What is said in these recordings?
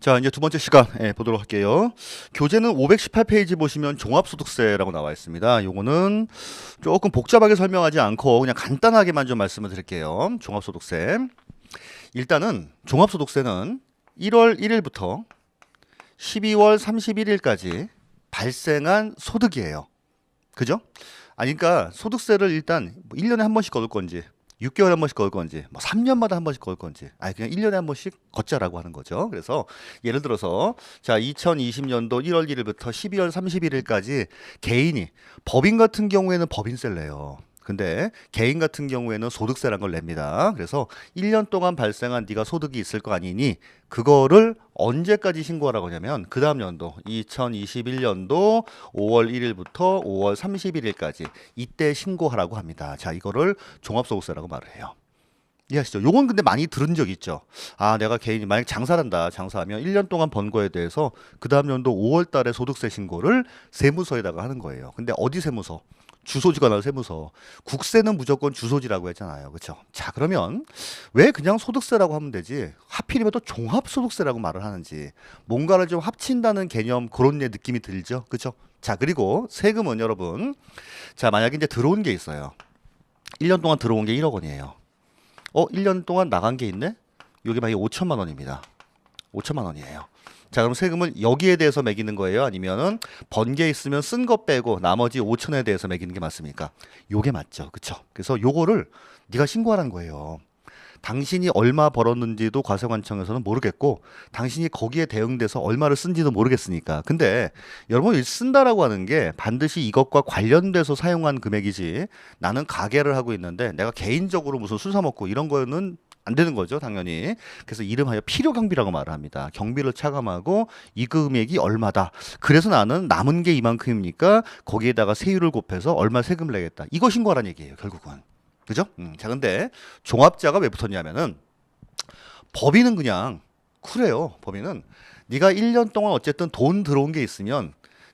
자, 이제 두 번째 시간 보도록 할게요. 교재는 518페이지 보시면 종합소득세라고 나와 있습니다. 요거는 조금 복잡하게 설명하지 않고 그냥 간단하게만 좀 말씀을 드릴게요. 종합소득세. 일단은 종합소득세는 1월 1일부터 12월 31일까지 발생한 소득이에요. 그죠? 아니, 그러니까 소득세를 일단 1년에 한 번씩 거둘 건지 6개월에 한 번씩 거둘 건지 뭐 3년마다 한 번씩 거둘 건지 아니 그냥 1년에 한 번씩 걷자라고 하는 거죠. 그래서 예를 들어서 자 2020년도 1월 1일부터 12월 31일까지 개인이 법인 같은 경우에는 법인세를 내요. 근데 개인 같은 경우에는 소득세라는 걸 냅니다. 그래서 1년 동안 발생한 네가 소득이 있을 거 아니니 그거를 언제까지 신고하라고 하냐면 그 다음 연도 2021년도 5월 1일부터 5월 31일까지 이때 신고하라고 합니다. 자, 이거를 종합소득세라고 말을 해요. 이해하시죠? 요건 근데 많이 들은 적 있죠. 아, 내가 개인이 만약 장사를 한다. 장사하면 1년 동안 번 거에 대해서 그 다음 연도 5월 달에 소득세 신고를 세무서에다가 하는 거예요. 근데 어디 세무서? 주소지가 나와 세무서. 국세는 무조건 주소지라고 했잖아요. 그렇죠? 자, 그러면 왜 그냥 소득세라고 하면 되지? 하필이면 또 종합소득세라고 말을 하는지. 뭔가를 좀 합친다는 개념 그런 류의 느낌이 들죠. 그렇죠? 자, 그리고 세금은 여러분. 자, 만약에 이제 들어온 게 있어요. 1년 동안 들어온 게 1억 원이에요. 1년 동안 나간 게 있네? 이게 만약에 5천만 원입니다. 5천만 원이에요. 자, 그럼 세금을 여기에 대해서 매기는 거예요? 아니면은 번 게 있으면 쓴 거 빼고 나머지 5천에 대해서 매기는 게 맞습니까? 요게 맞죠. 그쵸? 그래서 요거를 네가 신고하라는 거예요. 당신이 얼마 벌었는지도 과세관청에서는 모르겠고 당신이 거기에 대응돼서 얼마를 쓴지도 모르겠으니까. 근데 여러분 이 쓴다라고 하는 게 반드시 이것과 관련돼서 사용한 금액이지 나는 가게를 하고 있는데 내가 개인적으로 무슨 술 사 먹고 이런 거는 안 되는 거죠, 당연히. 그래서 이름하여 필요경비라고 말을 합니다. 경비를 차감하고 이 금액이 얼마다. 그래서 나는 남은 게 이만큼이니까 거기에다가 세율을 곱해서 얼마 세금을 내겠다. 이거 신고하라는 얘기예요, 결국은. 그죠? 자, 근데 종합자가 왜 붙었냐면은 법인은 그냥 쿨해요. 법인은 네가 1년 동안 어쨌든 돈 들어온 게 있으면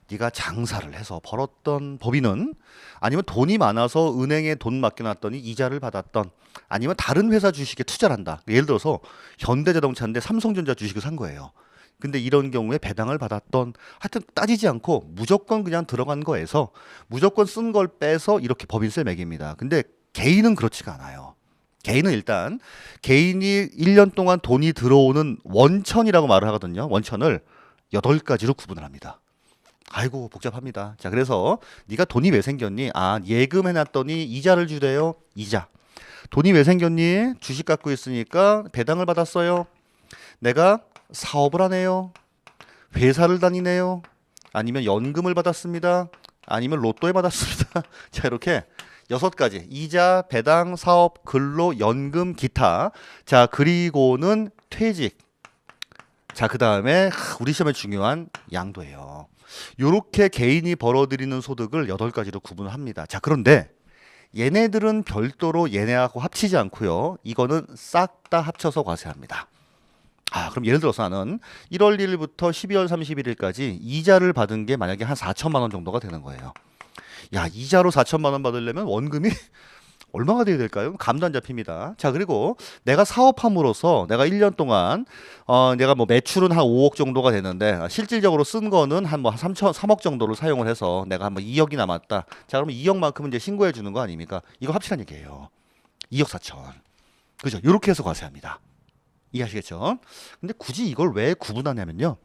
네가 장사를 해서 벌었던 법인은 아니면 돈이 많아서 은행에 돈 맡겨놨더니 이자를 받았던 아니면 다른 회사 주식에 투자를 한다. 예를 들어서 현대자동차인데 삼성전자 주식을 산 거예요. 근데 이런 경우에 배당을 받았던 하여튼 따지지 않고 무조건 그냥 들어간 거에서 무조건 쓴 걸 빼서 이렇게 법인세 매깁니다. 근데 개인은 그렇지가 않아요. 개인은 일단 개인이 1년 동안 돈이 들어오는 원천이라고 말을 하거든요. 원천을 8가지로 구분을 합니다. 아이고 복잡합니다. 자, 그래서 네가 돈이 왜 생겼니? 아, 예금해놨더니 이자를 주래요. 이자. 돈이 왜 생겼니? 주식 갖고 있으니까 배당을 받았어요. 내가 사업을 하네요. 회사를 다니네요. 아니면 연금을 받았습니다. 아니면 로또에 받았습니다. 자, 이렇게 6가지. 이자, 배당, 사업, 근로, 연금, 기타. 자, 그리고는 퇴직. 자, 그 다음에 우리 시험에 중요한 양도예요. 요렇게 개인이 벌어들이는 소득을 8가지로 구분을 합니다. 자, 그런데 얘네들은 별도로 얘네하고 합치지 않고요. 이거는 싹 다 합쳐서 과세합니다. 아, 그럼 예를 들어서 나는 1월 1일부터 12월 31일까지 이자를 받은 게 만약에 한 4천만 원 정도가 되는 거예요. 야, 이자로 4천만 원 받으려면 원금이 얼마가 돼야 될까요? 감도 안 잡힙니다. 자, 그리고 내가 사업함으로써 내가 1년 동안 내가 뭐 매출은 한 5억 정도가 되는데 실질적으로 쓴 거는 한 뭐 3억 정도를 사용을 해서 내가 한 뭐 2억이 남았다. 자, 그러면 2억만큼은 이제 신고해 주는 거 아닙니까? 이거 합치란 얘기예요. 2억 4천. 그죠? 이렇게 해서 과세합니다. 이해하시겠죠? 근데 굳이 이걸 왜 구분하냐면요.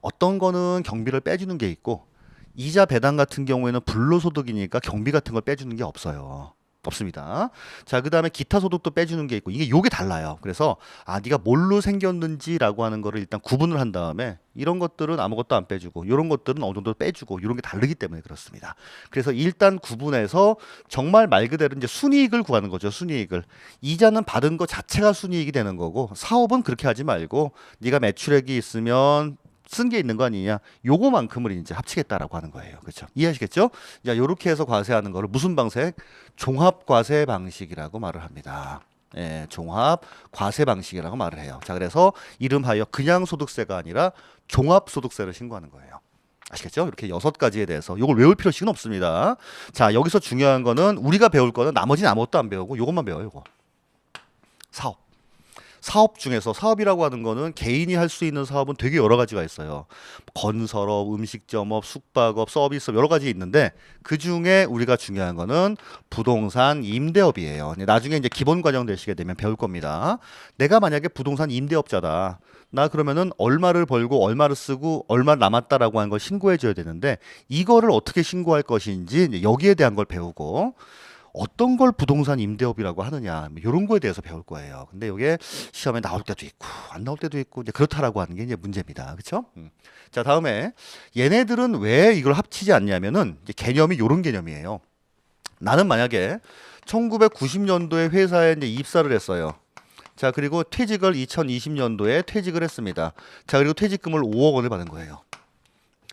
어떤 거는 경비를 빼주는 게 있고 이자 배당 같은 경우에는 불로소득이니까 경비 같은 걸 빼주는 게 없어요. 없습니다. 자, 그다음에 기타 소득도 빼주는 게 있고 요게 달라요. 그래서 아, 네가 뭘로 생겼는지라고 하는 거를 일단 구분을 한 다음에 이런 것들은 아무것도 안 빼주고 이런 것들은 어느 정도 빼주고 이런 게 다르기 때문에 그렇습니다. 그래서 일단 구분해서 정말 말 그대로 이제 순이익을 구하는 거죠. 순이익을. 이자는 받은 것 자체가 순이익이 되는 거고 사업은 그렇게 하지 말고 네가 매출액이 있으면 쓴 게 있는 거 아니냐? 요거만큼을 이제 합치겠다라고 하는 거예요. 그렇죠? 이해하시겠죠? 자, 요렇게 해서 과세하는 거를 무슨 방식? 종합 과세 방식이라고 말을 합니다. 예, 종합 과세 방식이라고 말을 해요. 자, 그래서 이름하여 그냥 소득세가 아니라 종합 소득세를 신고하는 거예요. 아시겠죠? 이렇게 6가지에 대해서 요걸 외울 필요식은 없습니다. 자, 여기서 중요한 거는 우리가 배울 거는 나머지는 아무것도 안 배우고 요것만 배워요. 요거. 사업. 사업 중에서 사업이라고 하는 거는 개인이 할 수 있는 사업은 되게 여러 가지가 있어요. 건설업, 음식점업, 숙박업, 서비스업 여러 가지 있는데 그 중에 우리가 중요한 거는 부동산 임대업이에요. 나중에 이제 기본 과정 되시게 되면 배울 겁니다. 내가 만약에 부동산 임대업자다. 나 그러면은 얼마를 벌고 얼마를 쓰고 얼마 남았다라고 하는 걸 신고해 줘야 되는데 이거를 어떻게 신고할 것인지 이제 여기에 대한 걸 배우고 어떤 걸 부동산 임대업이라고 하느냐 이런 거에 대해서 배울 거예요. 근데 이게 시험에 나올 때도 있고 안 나올 때도 있고 이제 그렇다라고 하는 게 이제 문제입니다. 그렇죠? 자, 다음에 얘네들은 왜 이걸 합치지 않냐면은 이제 개념이 이런 개념이에요. 나는 만약에 1990년도에 회사에 이제 입사를 했어요. 자, 그리고 퇴직을 2020년도에 퇴직을 했습니다. 자, 그리고 퇴직금을 5억 원을 받은 거예요.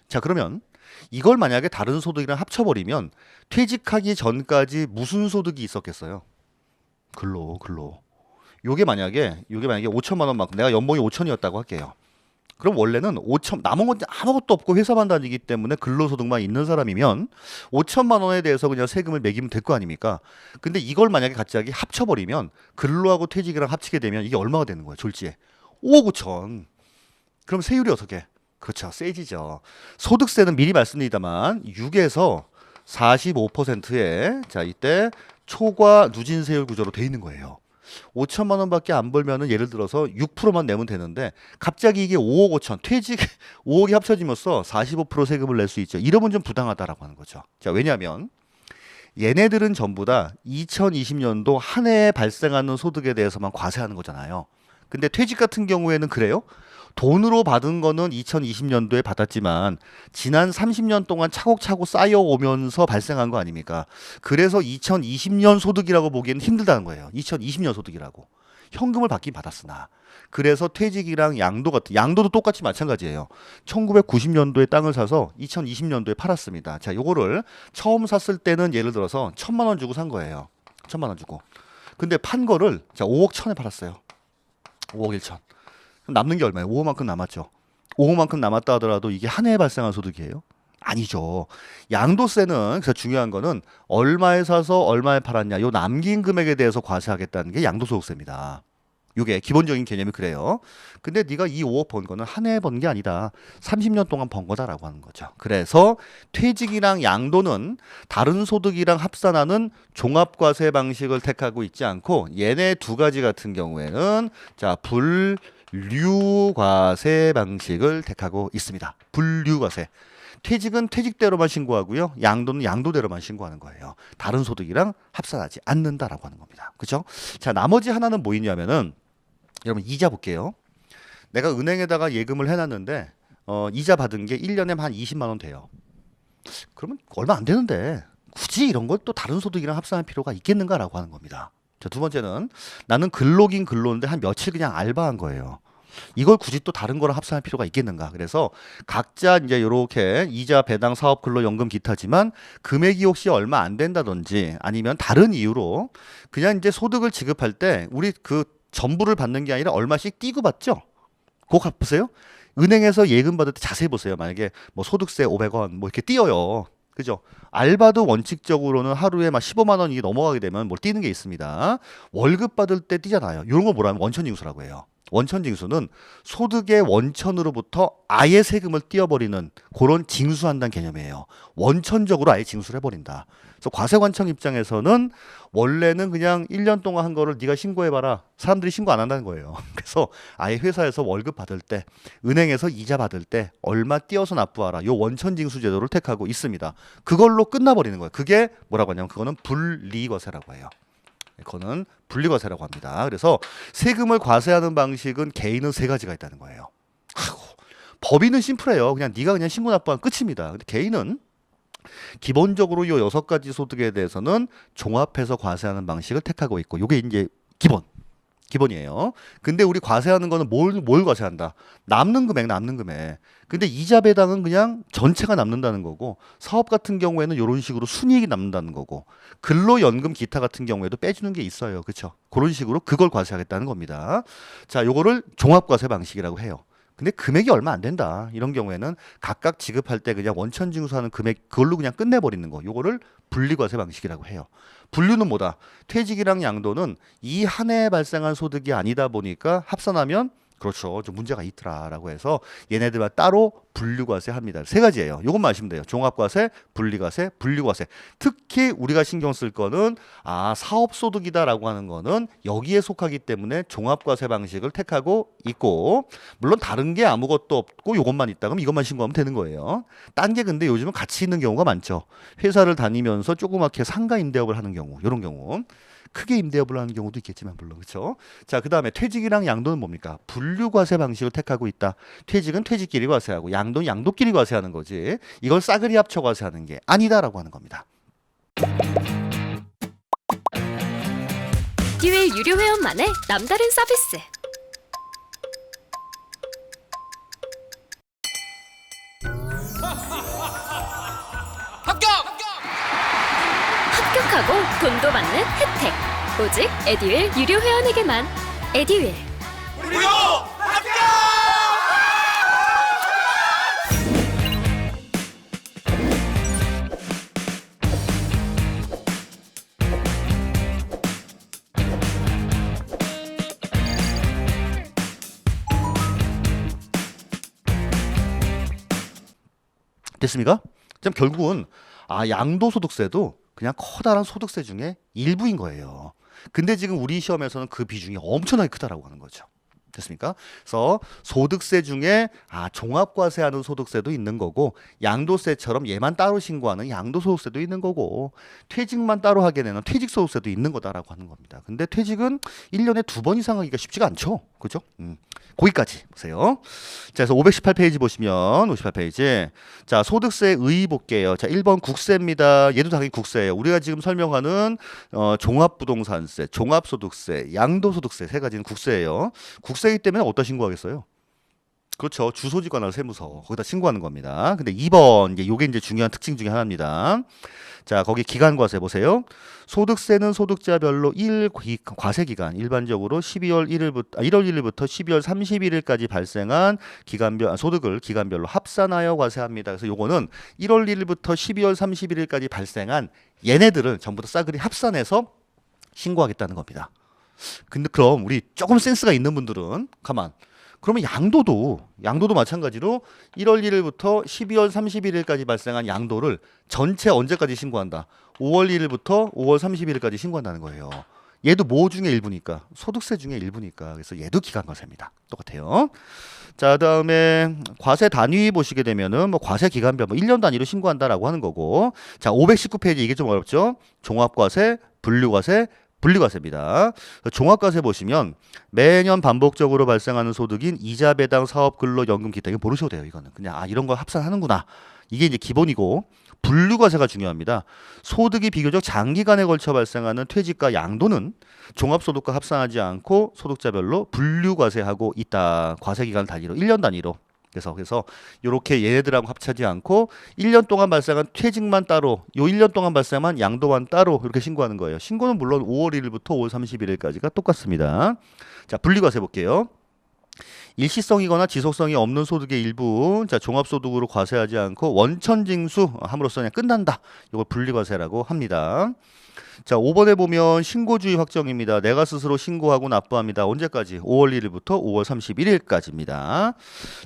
자, 그러면 이걸 만약에 다른 소득이랑 합쳐버리면 퇴직하기 전까지 무슨 소득이 있었겠어요? 근로. 요게 만약에 5천만 원만큼 내가 연봉이 5천이었다고 할게요. 그럼 원래는 5천 남은 건 아무것도 없고 회사만 다니기 때문에 근로소득만 있는 사람이면 5천만 원에 대해서 그냥 세금을 매기면 될 거 아닙니까? 근데 이걸 만약에 갑자기 합쳐버리면 근로하고 퇴직이랑 합치게 되면 이게 얼마가 되는 거예요? 졸지에 5억 5천. 그럼 세율이 어떻게? 그렇죠. 세지죠. 소득세는 미리 말씀드리다만 6에서 45%에 자 이때 초과 누진세율 구조로 돼 있는 거예요. 5천만 원밖에 안 벌면은 예를 들어서 6%만 내면 되는데 갑자기 이게 5억 5천 퇴직 5억이 합쳐지면서 45% 세금을 낼 수 있죠. 이러면 좀 부당하다라고 하는 거죠. 자, 왜냐하면 얘네들은 전부 다 2020년도 한 해에 발생하는 소득에 대해서만 과세하는 거잖아요. 근데 퇴직 같은 경우에는 그래요? 돈으로 받은 거는 2020년도에 받았지만 지난 30년 동안 차곡차곡 쌓여오면서 발생한 거 아닙니까? 그래서 2020년 소득이라고 보기에는 힘들다는 거예요. 2020년 소득이라고. 현금을 받긴 받았으나. 그래서 퇴직이랑 양도도 똑같이 마찬가지예요. 1990년도에 땅을 사서 2020년도에 팔았습니다. 자, 요거를 처음 샀을 때는 예를 들어서 1,000만 원 주고 산 거예요. 1,000만 원 주고. 근데 판 거를 자, 5억 1천에 팔았어요. 5억 1천. 남는 게 얼마예요? 5억만큼 남았죠. 5억만큼 남았다 하더라도 이게 한 해에 발생한 소득이에요? 아니죠. 양도세는 그래서 중요한 거는 얼마에 사서 얼마에 팔았냐. 요 남긴 금액에 대해서 과세하겠다는 게 양도소득세입니다. 요게 기본적인 개념이 그래요. 근데 네가 이 5억 번 거는 한 해에 번 게 아니다. 30년 동안 번 거다라고 하는 거죠. 그래서 퇴직이랑 양도는 다른 소득이랑 합산하는 종합과세 방식을 택하고 있지 않고 얘네 두 가지 같은 경우에는 자, 분류과세 방식을 택하고 있습니다. 분류과세. 퇴직은 퇴직대로만 신고하고요. 양도는 양도대로만 신고하는 거예요. 다른 소득이랑 합산하지 않는다라고 하는 겁니다. 그렇죠? 자, 나머지 하나는 뭐 있냐면은 여러분 이자 볼게요. 내가 은행에다가 예금을 해놨는데 이자 받은 게 1년에 한 20만 원 돼요. 그러면 얼마 안 되는데 굳이 이런 걸 또 다른 소득이랑 합산할 필요가 있겠는가라고 하는 겁니다. 자, 두 번째는 나는 근로긴 근로인데 한 며칠 그냥 알바한 거예요. 이걸 굳이 또 다른 거랑 합산할 필요가 있겠는가? 그래서 각자 이제 요렇게 이자, 배당, 사업, 근로, 연금, 기타지만 금액이 혹시 얼마 안 된다든지 아니면 다른 이유로 그냥 이제 소득을 지급할 때 우리 그 전부를 받는 게 아니라 얼마씩 띄고 받죠? 그거 보세요. 은행에서 예금 받을 때 자세히 보세요. 만약에 뭐 소득세 500원 뭐 이렇게 띄어요. 그죠? 알바도 원칙적으로는 하루에 막 15만 원이 넘어가게 되면 뭘 띄는 게 있습니다. 월급 받을 때 띄잖아요. 이런 거 뭐라면 원천징수라고 해요. 원천징수는 소득의 원천으로부터 아예 세금을 띄어버리는 그런 징수한다는 개념이에요. 원천적으로 아예 징수를 해버린다. 그래서 과세관청 입장에서는 원래는 그냥 1년 동안 한 거를 네가 신고해봐라. 사람들이 신고 안 한다는 거예요. 그래서 아예 회사에서 월급 받을 때, 은행에서 이자 받을 때 얼마 띄어서 납부하라. 요 원천징수 제도를 택하고 있습니다. 그걸로 끝나버리는 거예요. 그게 뭐라고 하냐면 그거는 분리과세라고 해요. 그거는 분리과세라고 합니다. 그래서 세금을 과세하는 방식은 개인은 세 가지가 있다는 거예요. 아이고, 법인은 심플해요. 그냥 네가 그냥 신고 납부하면 끝입니다. 근데 개인은 기본적으로 요 6가지 소득에 대해서는 종합해서 과세하는 방식을 택하고 있고 요게 이제 기본이에요. 근데 우리 과세하는 거는 뭘 과세한다? 남는 금액. 근데 이자 배당은 그냥 전체가 남는다는 거고 사업 같은 경우에는 이런 식으로 순이익이 남는다는 거고 근로연금 기타 같은 경우에도 빼주는 게 있어요. 그렇죠? 그런 식으로 그걸 과세하겠다는 겁니다. 자, 요거를 종합과세 방식이라고 해요. 근데 금액이 얼마 안 된다. 이런 경우에는 각각 지급할 때 그냥 원천징수하는 금액 그걸로 그냥 끝내버리는 거. 요거를 분리과세 방식이라고 해요. 분류는 뭐다? 퇴직이랑 양도는 이 한 해에 발생한 소득이 아니다 보니까 합산하면 그렇죠. 좀 문제가 있더라라고 해서 얘네들만 따로 분류과세 합니다. 세 가지예요. 요것만 아시면 돼요. 종합과세, 분리과세, 분류과세. 특히 우리가 신경 쓸 거는 사업소득이다라고 하는 거는 여기에 속하기 때문에 종합과세 방식을 택하고 있고 물론 다른 게 아무것도 없고 요것만 있다 그럼 이것만 신고하면 되는 거예요. 딴 게 근데 요즘은 같이 있는 경우가 많죠. 회사를 다니면서 조그맣게 상가 임대업을 하는 경우 요런 경우. 크게 임대업을 하는 경우도 있겠지만 물론 그렇죠. 자, 그다음에 퇴직이랑 양도는 뭡니까? 분류과세 방식을 택하고 있다. 퇴직은 퇴직끼리 과세하고 양도는 양도끼리 과세하는 거지. 이걸 싸그리 합쳐 과세하는 게 아니다라고 하는 겁니다. 듀얼 유료 회원만의 남다른 서비스. 합격하고 돈도 받는 혜택. 오직 에듀윌 유료 회원에게만. 에듀윌. 무료 합격! 됐습니까? 그럼 결국은 양도소득세도 그냥 커다란 소득세 중에 일부인 거예요. 근데 지금 우리 시험에서는 그 비중이 엄청나게 크다라고 하는 거죠. 됐습니까? 그래서 소득세 중에 종합과세하는 소득세도 있는 거고 양도세처럼 얘만 따로 신고하는 양도소득세도 있는 거고 퇴직만 따로 하게 되는 퇴직소득세도 있는 거다라고 하는 겁니다. 근데 퇴직은 1년에 2번 이상 하기가 쉽지가 않죠. 그죠? 거기까지 보세요. 자, 그래서 518페이지 보시면 58페이지. 자, 소득세 의의 볼게요. 자, 1번 국세입니다. 얘도 당연히 국세예요. 우리가 지금 설명하는 종합부동산세, 종합소득세, 양도소득세 세 가지는 국세예요. 국세이기 때문에 어디다 신고하겠어요? 그렇죠. 주소지관할 세무서 거기다 신고하는 겁니다. 근데 2번 요게 이제 중요한 특징 중에 하나입니다. 자, 거기 기간과세 보세요. 소득세는 소득자별로 과세기간 일반적으로 1월 1일부터 12월 31일까지 발생한 소득을 기간별로 합산하여 과세합니다. 그래서 요거는 1월 1일부터 12월 31일까지 발생한 얘네들을 전부 다 싸그리 합산해서 신고하겠다는 겁니다. 근데 그럼 우리 조금 센스가 있는 분들은 그러면 양도도 마찬가지로 1월 1일부터 12월 31일까지 발생한 양도를 전체 언제까지 신고한다? 5월 1일부터 5월 31일까지 신고한다는 거예요. 얘도 뭐 중에 일부니까? 소득세 중에 일부니까. 그래서 얘도 기간과세입니다. 똑같아요. 자, 그다음에 과세 단위 보시게 되면은 과세 기간별 1년 단위로 신고한다라고 하는 거고. 자, 519페이지 이게 좀 어렵죠? 종합과세, 분류과세, 분리과세입니다. 종합과세 보시면 매년 반복적으로 발생하는 소득인 이자 배당 사업 근로연금 기타 이거 모르셔도 돼요. 이거는 그냥 이런 거 합산하는구나. 이게 이제 기본이고 분류과세가 중요합니다. 소득이 비교적 장기간에 걸쳐 발생하는 퇴직과 양도는 종합소득과 합산하지 않고 소득자별로 분류과세하고 있다. 과세기간 단위로 1년 단위로. 그래서 이렇게 얘네들하고 합치지 않고 1년 동안 발생한 퇴직만 따로, 요 1년 동안 발생한 양도만 따로 이렇게 신고하는 거예요. 신고는 물론 5월 1일부터 5월 31일까지가 똑같습니다. 자, 분리과세 볼게요. 일시성이거나 지속성이 없는 소득의 일부, 자, 종합소득으로 과세하지 않고 원천징수 함으로써 그냥 끝난다. 이걸 분리과세라고 합니다. 자, 5번에 보면 신고주의 확정입니다. 내가 스스로 신고하고 납부합니다. 언제까지? 5월 1일부터 5월 31일까지입니다.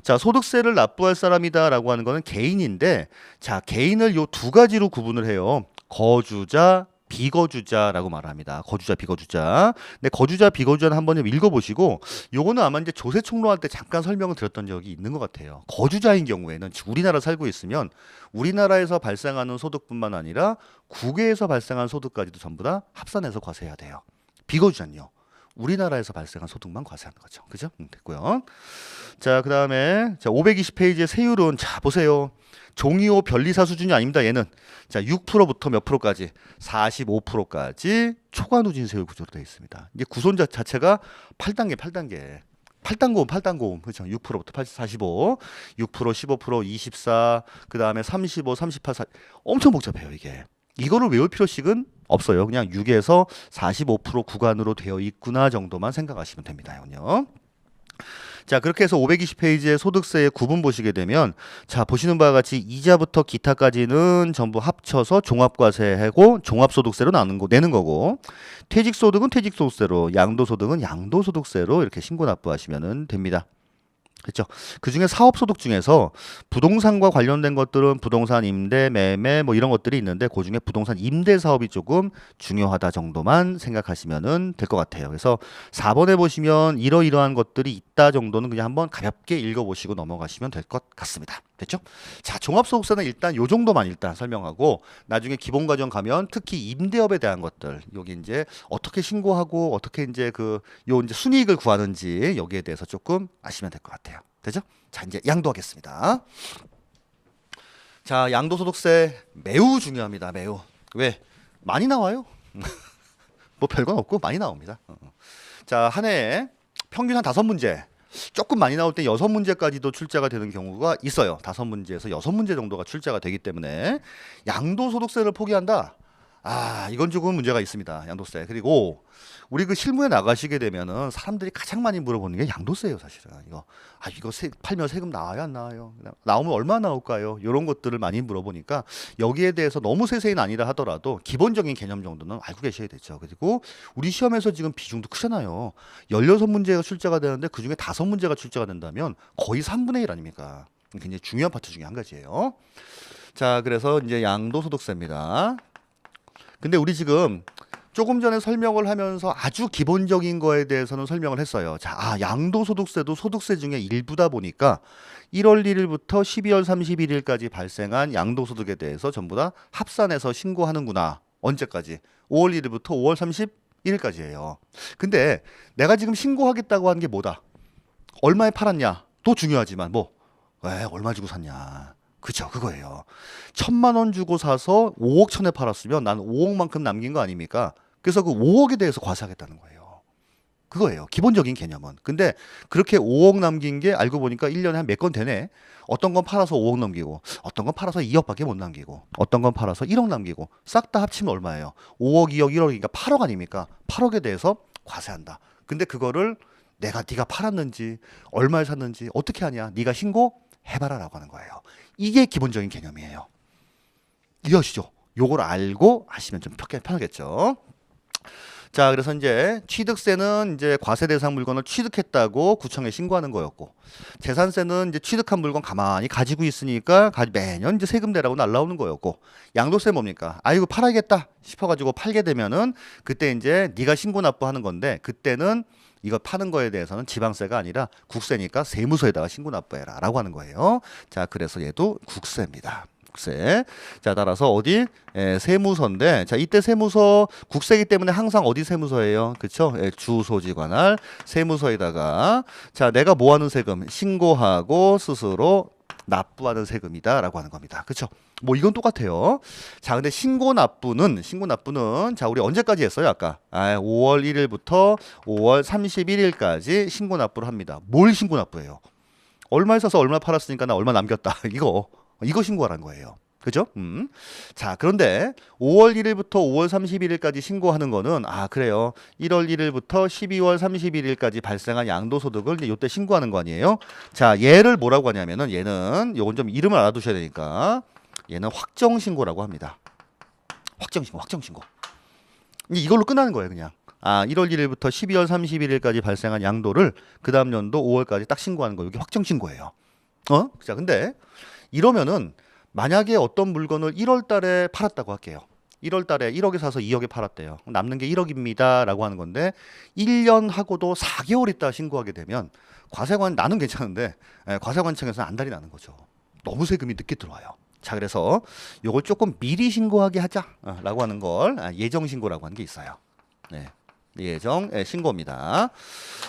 자, 소득세를 납부할 사람이다라고 하는 거는 개인인데, 자, 개인을 요 두 가지로 구분을 해요. 거주자, 비거주자라고 말합니다. 거주자, 비거주자. 근데 거주자, 비거주자는 한번 좀 읽어보시고, 요거는 아마 이제 조세 총론할 때 잠깐 설명을 드렸던 적이 있는 것 같아요. 거주자인 경우에는 우리나라 살고 있으면 우리나라에서 발생하는 소득뿐만 아니라 국외에서 발생한 소득까지도 전부 다 합산해서 과세해야 돼요. 비거주자는요. 우리나라에서 발생한 소득만 과세하는 거죠. 그죠? 됐고요. 자, 그다음에 520페이지의 세율은 자, 보세요. 종이호 변리사 수준이 아닙니다. 얘는 자, 6%부터 몇 프로까지 45%까지 초과 누진세율 구조로 되어 있습니다. 이게 구성 자체가 8단계 8단고음 그렇죠. 6%부터 45, 6%, 15%, 24, 그다음에 35, 38, 4 엄청 복잡해요, 이게. 이거를 외울 필요식은 없어요. 그냥 6에서 45% 구간으로 되어 있구나 정도만 생각하시면 됩니다. 이건요. 자, 그렇게 해서 520페이지의 소득세의 구분 보시게 되면 자, 보시는 바와 같이 이자부터 기타까지는 전부 합쳐서 종합과세하고 종합소득세로 내는 거고 퇴직소득은 퇴직소득세로 양도소득은 양도소득세로 이렇게 신고 납부하시면 됩니다. 그렇죠. 그중에 사업소득 중에서 부동산과 관련된 것들은 부동산 임대, 매매 뭐 이런 것들이 있는데 그중에 부동산 임대 사업이 조금 중요하다 정도만 생각하시면 될 것 같아요. 그래서 4번에 보시면 이러이러한 것들이 있다 정도는 그냥 한번 가볍게 읽어보시고 넘어가시면 될 것 같습니다. 됐죠? 자, 종합소득세는 일단 요 정도만 일단 설명하고 나중에 기본과정 가면 특히 임대업에 대한 것들 여기 이제 어떻게 신고하고 어떻게 이제 이제 순이익을 구하는지 여기에 대해서 조금 아시면 될 것 같아요. 되죠? 자, 이제 양도하겠습니다. 자, 양도소득세 매우 중요합니다. 매우. 왜? 많이 나와요. 뭐 별건 없고 많이 나옵니다. 자, 한 해에 평균 한 5문제. 조금 많이 나올 때 6문제까지도 출제가 되는 경우가 있어요. 5문제에서 6문제 정도가 출제가 되기 때문에 양도소득세를 포기한다. 아, 이건 조금 문제가 있습니다. 양도세. 그리고 우리 실무에 나가시게 되면은 사람들이 가장 많이 물어보는 게 양도세예요, 사실은. 이거 팔면 세금 나와요, 안 나와요? 나오면 얼마 나올까요? 이런 것들을 많이 물어보니까 여기에 대해서 너무 세세히는 아니라 하더라도 기본적인 개념 정도는 알고 계셔야 되죠. 그리고 우리 시험에서 지금 비중도 크잖아요. 16문제가 출제가 되는데 그중에 5문제가 출제가 된다면 거의 3분의 1 아닙니까? 굉장히 중요한 파트 중에 한 가지예요. 자, 그래서 이제 양도소득세입니다. 근데 우리 지금 조금 전에 설명을 하면서 아주 기본적인 거에 대해서는 설명을 했어요. 자, 양도소득세도 소득세 중에 일부다 보니까 1월 1일부터 12월 31일까지 발생한 양도소득에 대해서 전부 다 합산해서 신고하는구나. 언제까지? 5월 1일부터 5월 31일까지예요. 근데 내가 지금 신고하겠다고 하는 게 뭐다? 얼마에 팔았냐? 또 중요하지만 왜 얼마 주고 샀냐? 그쵸, 그거예요. 1,000만 원 주고 사서 5억 천에 팔았으면 난 5억만큼 남긴 거 아닙니까? 그래서 그 5억에 대해서 과세하겠다는 거예요. 그거예요. 기본적인 개념은. 근데 그렇게 5억 남긴 게 알고 보니까 1년에 한 몇 건 되네. 어떤 건 팔아서 5억 남기고, 어떤 건 팔아서 2억밖에 못 남기고, 어떤 건 팔아서 1억 남기고, 싹 다 합치면 얼마예요? 5억, 2억, 1억이니까 8억 아닙니까? 8억에 대해서 과세한다. 근데 그거를 네가 팔았는지, 얼마에 샀는지 어떻게 하냐? 네가 신고해봐라라고 하는 거예요. 이게 기본적인 개념이에요. 이해하시죠? 요걸 알고 하시면 좀 편하겠죠. 자, 그래서 이제 취득세는 이제 과세 대상 물건을 취득했다고 구청에 신고하는 거였고, 재산세는 이제 취득한 물건 가만히 가지고 있으니까 매년 이제 세금 내라고 날라오는 거였고, 양도세 뭡니까? 이거 팔아야겠다 싶어가지고 팔게 되면은 그때 이제 네가 신고 납부하는 건데, 그때는 이거 파는 거에 대해서는 지방세가 아니라 국세니까 세무서에다가 신고 납부해라 라고 하는 거예요. 자, 그래서 얘도 국세입니다. 국세. 자, 따라서 어디? 세무서인데, 자, 이때 세무서 국세이기 때문에 항상 어디 세무서예요? 그쵸? 주소지 관할 세무서에다가, 자, 내가 뭐 하는 세금? 신고하고 스스로 납부하는 세금이다 라고 하는 겁니다. 그쵸? 이건 똑같아요. 자, 근데 신고 납부는 자, 우리 언제까지 했어요? 아까 5월 1일부터 5월 31일까지 신고 납부를 합니다. 뭘 신고 납부해요? 얼마 사서 얼마 팔았으니까 나 얼마 남겼다. 이거 신고하라는 거예요. 그죠? 자, 그런데 5월 1일부터 5월 31일까지 신고하는 거는 그래요. 1월 1일부터 12월 31일까지 발생한 양도소득을 이제 요때 신고하는 거 아니에요? 자, 얘를 뭐라고 하냐면은 얘는 요건 좀 이름을 알아두셔야 되니까 얘는 확정신고라고 합니다. 확정신고. 이걸로 끝나는 거예요, 그냥. 1월 1일부터 12월 31일까지 발생한 양도를 그 다음 연도 5월까지 딱 신고하는 거. 이게 확정신고예요. 자, 근데 이러면은 만약에 어떤 물건을 1월 달에 팔았다고 할게요. 1월 달에 1억에 사서 2억에 팔았대요. 남는 게 1억입니다. 라고 하는 건데 1년 하고도 4개월 있다 신고하게 되면 나는 괜찮은데 과세관청에서는 안달이 나는 거죠. 너무 세금이 늦게 들어와요. 자, 그래서 요걸 조금 미리 신고하게 하자라고 하는 걸 예정 신고라고 하는 게 있어요. 네. 예정 신고입니다.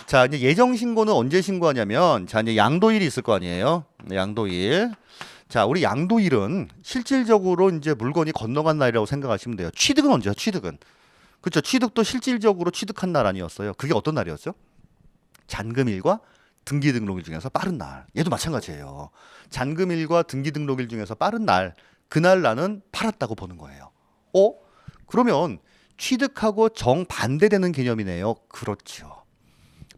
자, 이제 예정 신고는 언제 신고하냐면, 자, 이제 양도일이 있을 거 아니에요. 양도일. 자, 우리 양도일은 실질적으로 이제 물건이 건너간 날이라고 생각하시면 돼요. 취득은 언제야? 취득은. 그렇죠. 취득도 실질적으로 취득한 날 아니었어요. 그게 어떤 날이었죠? 잔금일과 등기등록일 중에서 빠른 날. 얘도 마찬가지예요. 잔금일과 등기등록일 중에서 빠른 날, 그날 나는 팔았다고 보는 거예요. 그러면 취득하고 정반대되는 개념이네요. 그렇죠.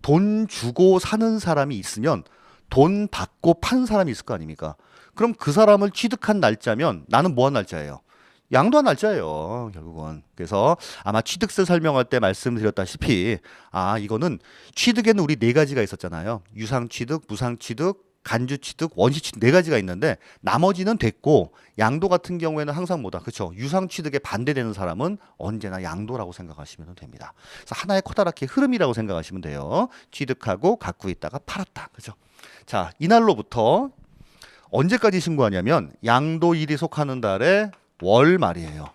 돈 주고 사는 사람이 있으면 돈 받고 판 사람이 있을 거 아닙니까? 그럼 그 사람을 취득한 날짜면 나는 뭐 한 날짜예요? 양도한 날짜예요, 결국은. 그래서 아마 취득세 설명할 때 말씀드렸다시피 이거는 취득에는 우리 네 가지가 있었잖아요. 유상 취득, 무상 취득, 간주 취득, 원시 취득 네 가지가 있는데 나머지는 됐고 양도 같은 경우에는 항상 뭐다. 그렇죠? 유상 취득에 반대되는 사람은 언제나 양도라고 생각하시면 됩니다. 그래서 하나의 커다랗게 흐름이라고 생각하시면 돼요. 취득하고 갖고 있다가 팔았다. 그렇죠? 자, 이날로부터 언제까지 신고하냐면 양도일이 속하는 달의 월 말이에요.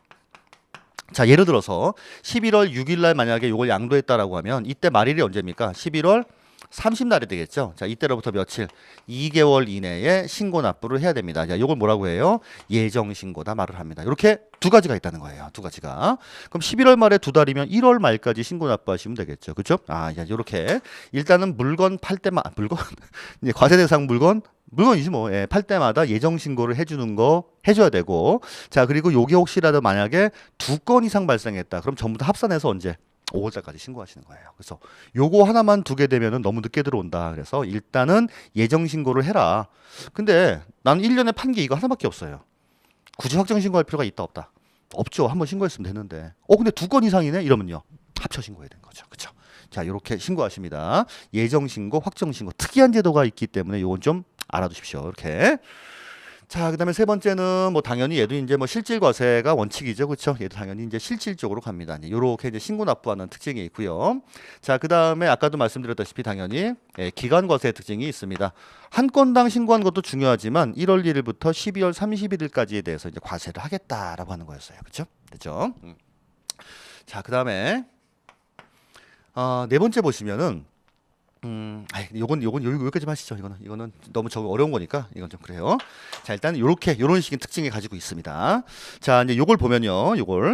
자, 예를 들어서 11월 6일 날 만약에 이걸 양도했다라고 하면 이때 말일이 언제입니까? 11월 30날이 되겠죠. 자, 이때로부터 며칠? 2개월 이내에 신고 납부를 해야 됩니다. 자, 이걸 뭐라고 해요? 예정 신고다 말을 합니다. 이렇게 두 가지가 있다는 거예요. 두 가지가. 그럼 11월 말에 두 달이면 1월 말까지 신고 납부하시면 되겠죠. 그렇죠? 이렇게 일단은 물건 팔 때마다 이제 과세 대상 물건이지 뭐. 예, 팔 때마다 예정 신고를 해줘야 되고. 자, 그리고 요게 혹시라도 만약에 2건 이상 발생했다. 그럼 전부 다 합산해서 언제? 5월달까지 신고하시는 거예요. 그래서 요거 하나만 두게 되면은 너무 늦게 들어온다. 그래서 일단은 예정 신고를 해라. 근데 나는 1년에 판 게 이거 하나밖에 없어요. 굳이 확정 신고할 필요가 있다 없다? 없죠. 한번 신고했으면 되는데. 근데 2건 이상이네? 이러면요. 합쳐 신고해야 되는 거죠. 그렇죠? 자, 이렇게 신고하십니다. 예정 신고, 확정 신고 특이한 제도가 있기 때문에 요건 좀 알아두십시오. 이렇게. 자, 그다음에 세 번째는 뭐 당연히 얘도 이제 뭐 실질 과세가 원칙이죠, 그렇죠? 얘도 당연히 이제 실질 쪽으로 갑니다. 이렇게 이제 신고 납부하는 특징이 있고요. 자, 그다음에 아까도 말씀드렸다시피 당연히 기간 과세 특징이 있습니다. 한 건당 신고한 것도 중요하지만 1월 1일부터 12월 31일까지에 대해서 이제 과세를 하겠다라고 하는 거였어요, 그렇죠? 됐죠? 자, 그다음에 네 번째 보시면은. 요건 여기까지 하시죠. 이거는 너무 어려운 거니까 이건 좀 그래요. 자, 일단 요런 식의 특징이 가지고 있습니다. 자, 이제 요걸 보면요.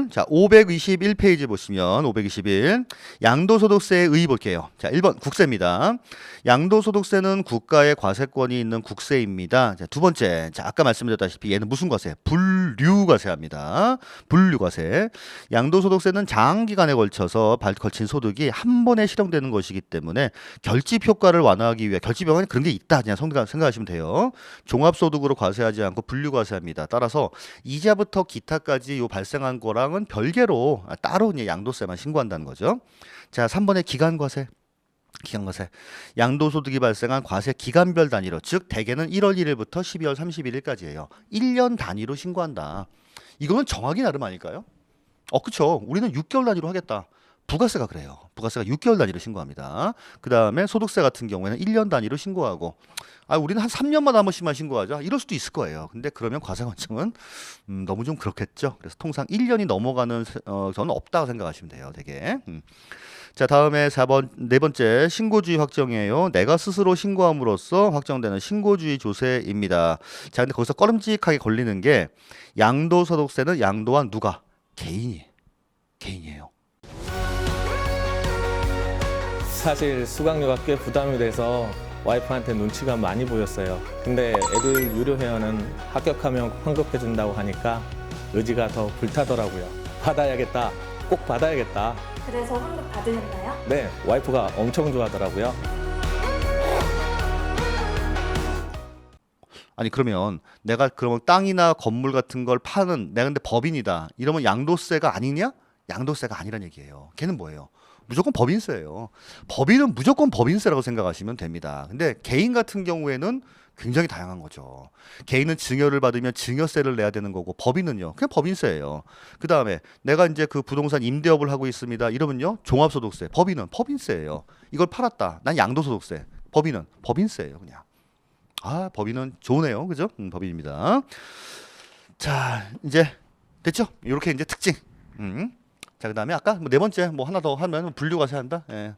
자, 521페이지 보시면 521 양도소득세의 의의 볼게요. 자, 1번 국세입니다. 양도소득세는 국가의 과세권이 있는 국세입니다. 자, 두 번째. 자, 아까 말씀드렸다시피 얘는 무슨 과세? 분류과세합니다. 분류과세. 양도소득세는 장기간에 걸쳐서 걸친 소득이 한 번에 실행되는 것이기 때문에 결집 효과를 완화하기 위해 결집 효과는 그런 게 있다 그냥 생각하시면 돼요. 종합소득으로 과세하지 않고 분류과세합니다. 따라서 이자부터 기타까지 요 발생한 거랑은 별개로 따로 이제 양도세만 신고한다는 거죠. 자, 3번의 기간과세. 양도소득이 발생한 과세 기간별 단위로, 즉 대개는 1월 1일부터 12월 31일까지예요. 1년 단위로 신고한다. 이거는 정하기 나름 아닐까요? 그렇죠. 우리는 6개월 단위로 하겠다. 부가세가 그래요. 부가세가 6개월 단위로 신고합니다. 그 다음에 소득세 같은 경우에는 1년 단위로 신고하고, 우리는 한 3년마다 한 번씩만 신고하자. 이럴 수도 있을 거예요. 근데 그러면 과세 관점은 너무 좀 그렇겠죠. 그래서 통상 1년이 넘어가는 저는 없다고 생각하시면 돼요. 되게. 자, 다음에 네 번째 신고주의 확정이에요. 내가 스스로 신고함으로써 확정되는 신고주의 조세입니다. 자, 근데 거기서 꺼름직하게 걸리는 게 양도소득세는 양도한 누가? 개인이에요. 사실 수강료가 꽤 부담이 돼서 와이프한테 눈치가 많이 보였어요. 근데 애들 유료 회원은 합격하면 환급해준다고 하니까 의지가 더 불타더라고요. 받아야겠다. 꼭 받아야겠다. 그래서 환급 받으셨나요? 네, 와이프가 엄청 좋아하더라고요. 아니, 그러면 내가 그러면 땅이나 건물 같은 걸 파는, 내가 근데 법인이다. 이러면 양도세가 아니냐? 양도세가 아니란 얘기예요. 걔는 뭐예요? 무조건 법인세예요. 법인은 무조건 법인세라고 생각하시면 됩니다. 근데 개인 같은 경우에는 굉장히 다양한 거죠. 개인은 증여를 받으면 증여세를 내야 되는 거고, 법인은요, 그냥 법인세예요. 그 다음에 내가 이제 그 부동산 임대업을 하고 있습니다. 이러면요, 종합소득세. 법인은 법인세예요. 이걸 팔았다. 난 양도소득세. 법인은 법인세예요, 그냥. 법인은 좋으네요. 그죠? 법인입니다. 자, 이제 됐죠? 이렇게 이제 특징. 자, 그 다음에 아까 네 번째 하나 더 하면 분류과세 한다. 예.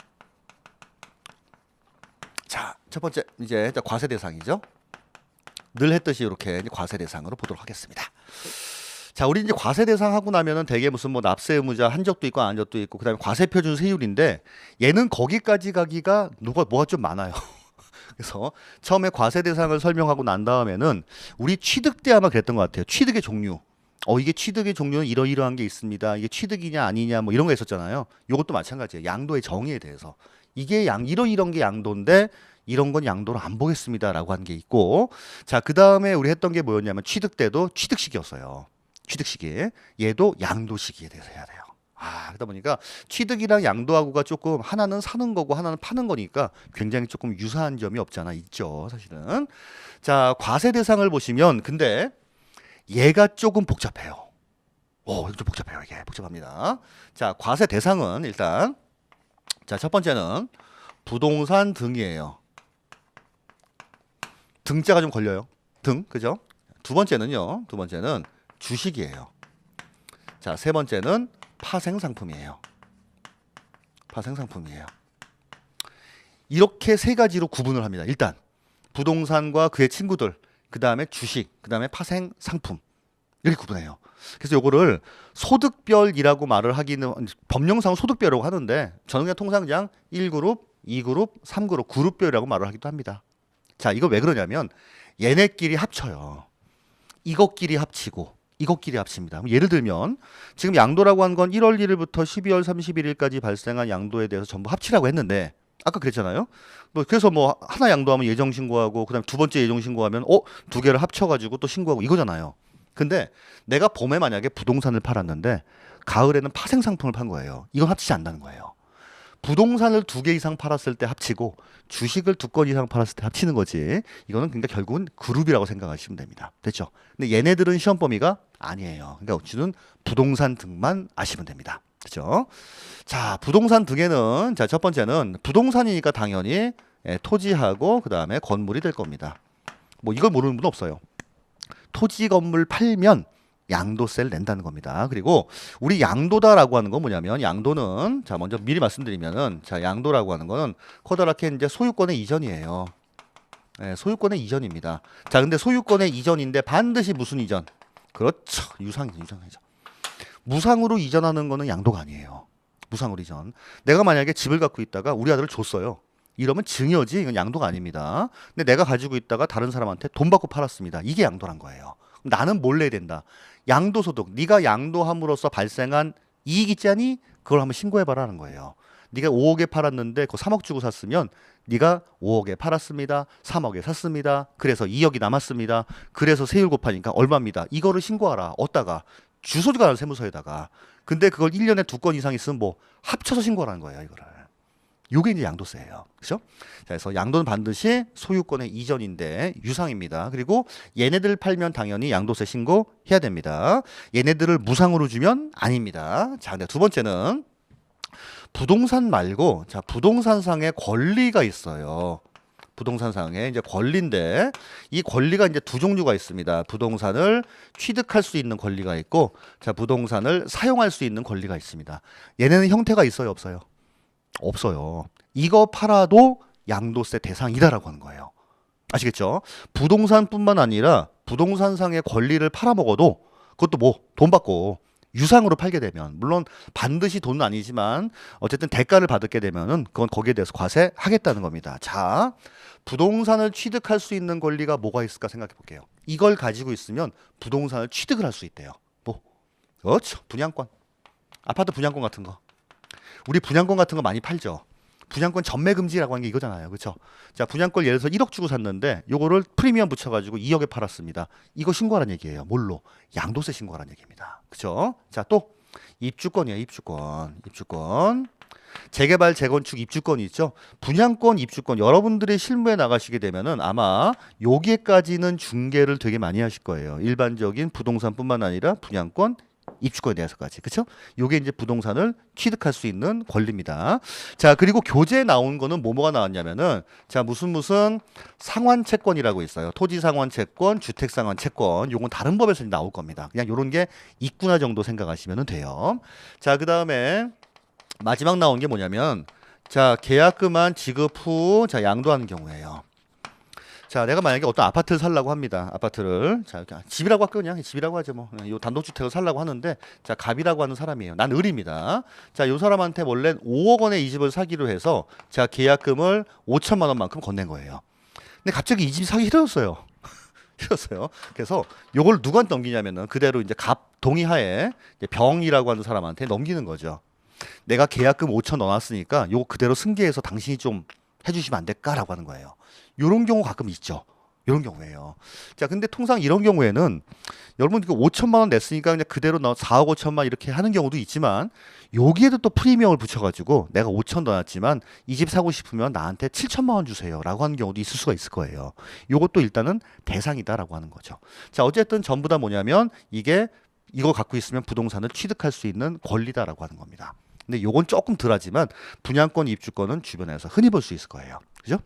자, 첫 번째 이제 과세 대상이죠. 늘 했듯이 이렇게 과세 대상으로 보도록 하겠습니다. 자, 우리 이제 과세 대상 하고 나면은 대개 무슨 납세 의무자 한 적도 있고 안 적도 있고, 그다음에 과세 표준 세율인데 얘는 거기까지 가기가 뭐가 좀 많아요. 그래서 처음에 과세 대상을 설명하고 난 다음에는 우리 취득 때 아마 그랬던 것 같아요. 취득의 종류. 이게 취득의 종류는 이러이러한 게 있습니다. 이게 취득이냐 아니냐 이런 거 있었잖아요. 이것도 마찬가지예요. 양도의 정의에 대해서. 이게 이런 게 양도인데 이런 건 양도로 안 보겠습니다라고 한 게 있고, 자, 그 다음에 우리 했던 게 뭐였냐면 취득 때도 취득식이었어요. 취득식이. 얘도 양도식에 대해서 해야 돼요. 그러다 보니까 취득이랑 양도하고가 조금 하나는 사는 거고 하나는 파는 거니까 굉장히 조금 유사한 점이 없잖아 있죠, 사실은. 자, 과세 대상을 보시면 근데 얘가 조금 복잡해요. 이거 좀 복잡해요. 이게 복잡합니다. 자, 과세 대상은 일단 자, 첫 번째는 부동산 등이에요. 등자가 좀 걸려요. 등, 그죠? 두 번째는 주식이에요. 자, 세 번째는 파생상품이에요. 파생상품이에요. 이렇게 세 가지로 구분을 합니다. 일단 부동산과 그의 친구들, 그 다음에 주식, 그 다음에 파생상품, 이렇게 구분해요. 그래서 요거를 소득별이라고 말을 하기는 법령상 소득별이라고 하는데 저는 그냥 통상 1그룹, 2그룹, 3그룹, 그룹별이라고 말을 하기도 합니다. 자, 이거 왜 그러냐면 얘네끼리 합쳐요. 이것끼리 합치고 이것끼리 합칩니다. 예를 들면 지금 양도라고 한 건 1월 1일부터 12월 31일까지 발생한 양도에 대해서 전부 합치라고 했는데 아까 그랬잖아요. 그래서 뭐 하나 양도하면 예정 신고하고 그다음에 두 번째 예정 신고하면 두 개를 합쳐가지고 또 신고하고 이거잖아요. 근데 내가 봄에 만약에 부동산을 팔았는데 가을에는 파생 상품을 판 거예요. 이건 합치지 않는다는 거예요. 부동산을 2개 이상 팔았을 때 합치고 주식을 2건 이상 팔았을 때 합치는 거지. 이거는 그러니까 결국은 그룹이라고 생각하시면 됩니다. 됐죠? 근데 얘네들은 시험 범위가 아니에요. 그러니까 어찌든 부동산 등만 아시면 됩니다. 그죠? 자, 부동산 등에는 자, 첫 번째는 부동산이니까 당연히 토지하고 그 다음에 건물이 될 겁니다. 뭐 이걸 모르는 분 없어요. 토지 건물 팔면 양도세를 낸다는 겁니다. 그리고 우리 양도다라고 하는 건 뭐냐면 양도는 자, 먼저 미리 말씀드리면은 자, 양도라고 하는 거는 커다랗게 이제 소유권의 이전이에요. 소유권의 이전입니다. 자, 근데 소유권의 이전인데 반드시 무슨 이전? 그렇죠. 유상이죠. 무상으로 이전하는 거는 양도가 아니에요. 무상으로 이전. 내가 만약에 집을 갖고 있다가 우리 아들을 줬어요. 이러면 증여지. 이건 양도가 아닙니다. 근데 내가 가지고 있다가 다른 사람한테 돈 받고 팔았습니다. 이게 양도란 거예요. 나는 뭘 내야 된다? 양도소득. 네가 양도함으로써 발생한 이익 있잖니? 그걸 한번 신고해봐라는 거예요. 네가 5억에 팔았는데 그 3억 주고 샀으면 네가 5억에 팔았습니다. 3억에 샀습니다. 그래서 2억이 남았습니다. 그래서 세율 곱하니까 얼마입니다. 이거를 신고하라. 어디다가? 주소지가 나는 세무서에다가. 근데 그걸 1년에 2건 이상 있으면 뭐 합쳐서 신고하라는 거예요. 이거를. 요게 이제 양도세예요. 그렇죠? 자, 그래서 양도는 반드시 소유권의 이전인데 유상입니다. 그리고 얘네들 팔면 당연히 양도세 신고해야 됩니다. 얘네들을 무상으로 주면 아닙니다. 자, 근데 두 번째는 부동산 말고 자, 부동산상의 권리가 있어요. 부동산상의 이제 권리인데 이 권리가 이제 두 종류가 있습니다. 부동산을 취득할 수 있는 권리가 있고 자, 부동산을 사용할 수 있는 권리가 있습니다. 얘네는 형태가 있어요, 없어요? 없어요. 이거 팔아도 양도세 대상이다라고 하는 거예요. 아시겠죠? 부동산뿐만 아니라 부동산상의 권리를 팔아먹어도 그것도 뭐 돈 받고 유상으로 팔게 되면 물론 반드시 돈은 아니지만 어쨌든 대가를 받게 되면은 그건 거기에 대해서 과세하겠다는 겁니다. 자, 부동산을 취득할 수 있는 권리가 뭐가 있을까 생각해 볼게요. 이걸 가지고 있으면 부동산을 취득을 할 수 있대요. 뭐? 그렇죠. 분양권. 아파트 분양권 같은 거. 우리 분양권 같은 거 많이 팔죠. 분양권 전매 금지라고 하는 게 이거잖아요. 그렇죠? 자, 분양권 예를 들어서 1억 주고 샀는데 요거를 프리미엄 붙여가지고 2억에 팔았습니다. 이거 신고하라는 얘기예요. 뭘로? 양도세 신고하라는 얘기입니다. 그렇죠? 자, 또 입주권이에요. 입주권. 재개발, 재건축 입주권이 있죠. 분양권, 입주권 여러분들이 실무에 나가시게 되면은 아마 여기에까지는 중개를 되게 많이 하실 거예요. 일반적인 부동산뿐만 아니라 분양권, 입주권에 대해서까지. 그렇죠? 요게 이제 부동산을 취득할 수 있는 권리입니다. 자, 그리고 교재에 나온 거는 뭐가 나왔냐면은 자, 무슨 상환 채권이라고 있어요. 토지 상환 채권, 주택 상환 채권. 요건 다른 법에서 나올 겁니다. 그냥 요런 게 있구나 정도 생각하시면 돼요. 자, 그다음에 마지막 나온 게 뭐냐면 자, 계약금만 지급 후 자, 양도하는 경우예요. 자, 내가 만약에 어떤 아파트를 살라고 합니다. 아파트를. 자, 집이라고 할게요. 그냥 집이라고 하죠. 뭐. 요 단독주택을 살라고 하는데, 자, 갑이라고 하는 사람이에요. 난 을입니다. 자, 요 사람한테 원래 5억 원에 이 집을 사기로 해서, 자, 계약금을 5천만 원만큼 건넨 거예요. 근데 갑자기 이 집이 사기 싫어졌어요. 싫었어요. 그래서 요걸 누구한테 넘기냐면은 그대로 이제 갑 동의하에 병이라고 하는 사람한테 넘기는 거죠. 내가 계약금 5천 넣어놨으니까 요거 그대로 승계해서 당신이 좀 해주시면 안 될까라고 하는 거예요. 요런 경우 가끔 있죠. 이런 경우에요. 자, 근데 통상 이런 경우에는 여러분 그 5천만 원 냈으니까 그냥 그대로 4억 5천만 이렇게 하는 경우도 있지만 여기에도 또 프리미엄을 붙여가지고 내가 5천 넣어놨지만 이 집 사고 싶으면 나한테 7천만 원 주세요라고 하는 경우도 있을 수가 있을 거예요. 요것도 일단은 대상이다라고 하는 거죠. 자, 어쨌든 전부 다 뭐냐면 이거 갖고 있으면 부동산을 취득할 수 있는 권리다라고 하는 겁니다. 근데 요건 조금 덜하지만 분양권, 입주권은 주변에서 흔히 볼 수 있을 거예요. 그죠?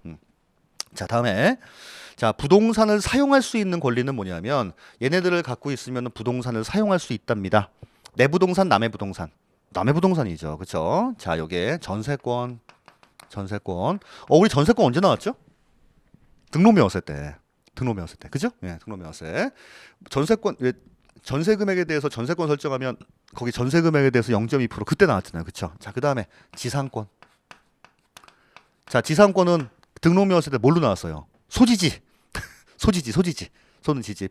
자, 다음에 자, 부동산을 사용할 수 있는 권리는 뭐냐면 얘네들을 갖고 있으면 부동산을 사용할 수 있답니다. 내 부동산, 남의 부동산. 남의 부동산이죠. 그렇죠? 자, 요게 전세권. 우리 전세권 언제 나왔죠? 등록명세 때. 그죠? 예, 등록명세. 전세권 전세 금액에 대해서 전세권 설정하면 거기 전세 금액에 대해서 0.2% 그때 나왔잖아요. 그렇죠? 자, 그다음에 지상권. 자, 지상권은 등록명세 때 뭘로 나왔어요? 소지지. 소지지.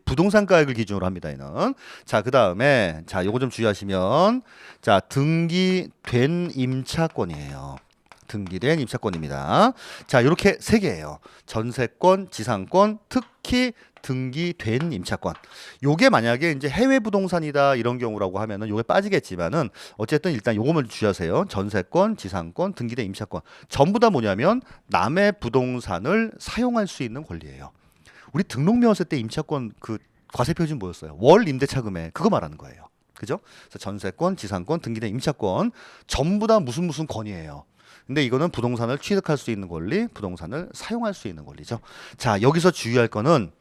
부동산 가액을 기준으로 합니다, 얘는. 자, 그다음에 자, 요거 좀 주의하시면 자, 등기된 임차권이에요. 등기된 임차권입니다. 자, 요렇게 세 개예요. 전세권, 지상권, 특히 등기된 임차권. 요게 만약에 이제 해외 부동산이다 이런 경우라고 하면은 요게 빠지겠지만은 어쨌든 일단 요거만 주의하세요. 전세권, 지상권, 등기된 임차권. 전부 다 뭐냐면 남의 부동산을 사용할 수 있는 권리예요. 우리 등록명세 때 임차권 그 과세 표준 뭐였어요? 월 임대차 금액 그거 말하는 거예요. 그죠? 그래서 전세권, 지상권, 등기된 임차권 전부 다 무슨 권이에요. 근데 이거는 부동산을 취득할 수 있는 권리, 부동산을 사용할 수 있는 권리죠. 자, 여기서 주의할 거는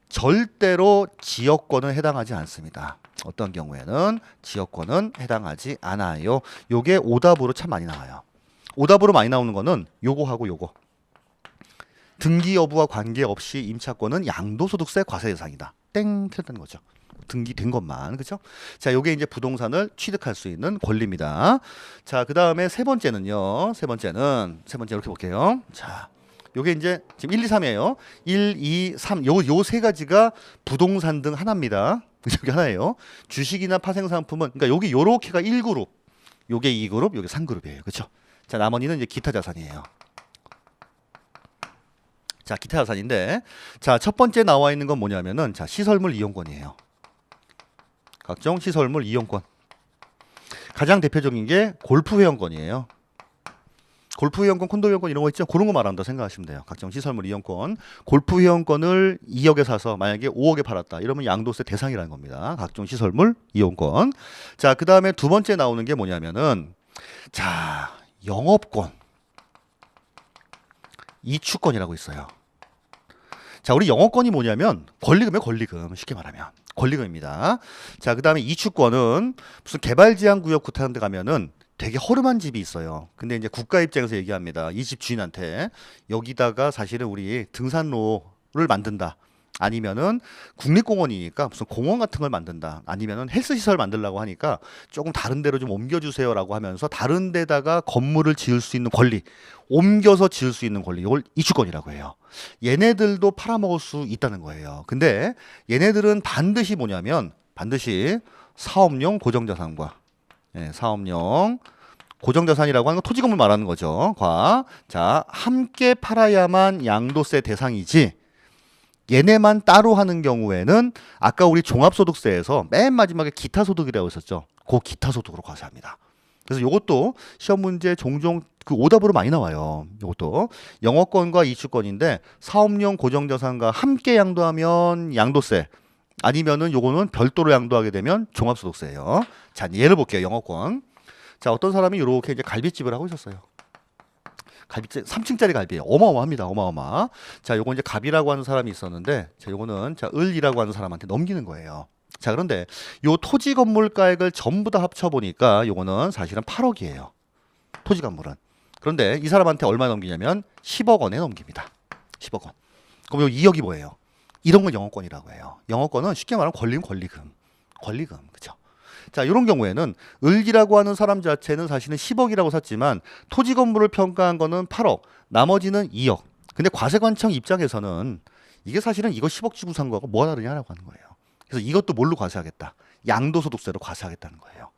절대로 지역권은 해당하지 않습니다. 어떤 경우에는 지역권은 해당하지 않아요. 요게 오답으로 참 많이 나와요. 오답으로 많이 나오는 거는 요거하고 요거. 등기 여부와 관계없이 임차권은 양도소득세 과세 대상이다. 땡 틀렸다는 거죠. 등기된 것만. 그렇죠? 자, 요게 이제 부동산을 취득할 수 있는 권리입니다. 자, 그다음에 세 번째는요. 세 번째 이렇게 볼게요. 자, 요게 이제 지금 1, 2, 3이에요. 1, 2, 3. 요 세 가지가 부동산 등 하나입니다. 여기 하나예요. 주식이나 파생 상품은 그러니까 여기 요렇게가 1그룹. 요게 2그룹, 요게 3그룹이에요. 그렇죠? 자, 나머지는 이제 기타 자산이에요. 자, 기타 자산인데 자, 첫 번째 나와 있는 건 뭐냐면은 자, 시설물 이용권이에요. 각종 시설물 이용권. 가장 대표적인 게 골프 회원권이에요. 골프 회원권, 콘도 회원권 이런 거 있죠? 그런 거 말한다 생각하시면 돼요. 각종 시설물 이용권. 골프 회원권을 2억에 사서 만약에 5억에 팔았다. 이러면 양도세 대상이라는 겁니다. 각종 시설물 이용권. 자, 그다음에 두 번째 나오는 게 뭐냐면은 자, 영업권. 이축권이라고 있어요. 자, 우리 영업권이 뭐냐면 권리금이에요, 권리금. 쉽게 말하면. 권리금입니다. 자, 그 다음에 이축권은 무슨 개발제한구역 구타는 데 가면은 되게 허름한 집이 있어요. 근데 이제 국가 입장에서 얘기합니다. 이 집 주인한테 여기다가 사실은 우리 등산로를 만든다. 아니면은 국립공원이니까 무슨 공원 같은 걸 만든다. 아니면은 헬스시설 만들려고 하니까 조금 다른 데로 좀 옮겨주세요라고 하면서 다른 데다가 건물을 지을 수 있는 권리, 옮겨서 지을 수 있는 권리, 이걸 이주권이라고 해요. 얘네들도 팔아먹을 수 있다는 거예요. 근데 얘네들은 반드시 뭐냐면 반드시 사업용 고정자산과 사업용 고정자산이라고 하는 건 토지건물 말하는 거죠. 자, 함께 팔아야만 양도세 대상이지 얘네만 따로 하는 경우에는 아까 우리 종합소득세에서 맨 마지막에 기타소득이라고 했었죠. 그 기타소득으로 과세합니다. 그래서 이것도 시험 문제 종종 그 오답으로 많이 나와요. 이것도 영업권과 이주권인데 사업용 고정자산과 함께 양도하면 양도세 아니면은 요거는 별도로 양도하게 되면 종합소득세예요. 자, 예를 볼게요. 영업권. 자, 어떤 사람이 이렇게 이제 갈비집을 하고 있었어요. 갈비집 3층짜리 갈비예요. 어마어마합니다. 어마어마. 자, 요거 이제 갑이라고 하는 사람이 있었는데 자, 요거는 자, 을이라고 하는 사람한테 넘기는 거예요. 자, 그런데 요 토지 건물 가액을 전부 다 합쳐 보니까 요거는 사실은 8억이에요. 토지 건물은. 그런데 이 사람한테 얼마 넘기냐면 10억 원에 넘깁니다. 10억 원. 그럼 요 2억이 뭐예요? 이런 걸 영업권이라고 해요. 영업권은 쉽게 말하면 권리금. 그죠? 자, 이런 경우에는 을기라고 하는 사람 자체는 사실은 10억이라고 샀지만 토지 건물을 평가한 거는 8억, 나머지는 2억. 근데 과세관청 입장에서는 이게 사실은 이거 10억 주고 산 거하고 뭐가 다르냐라고 하는 거예요. 그래서 이것도 뭘로 과세하겠다? 양도소득세로 과세하겠다는 거예요.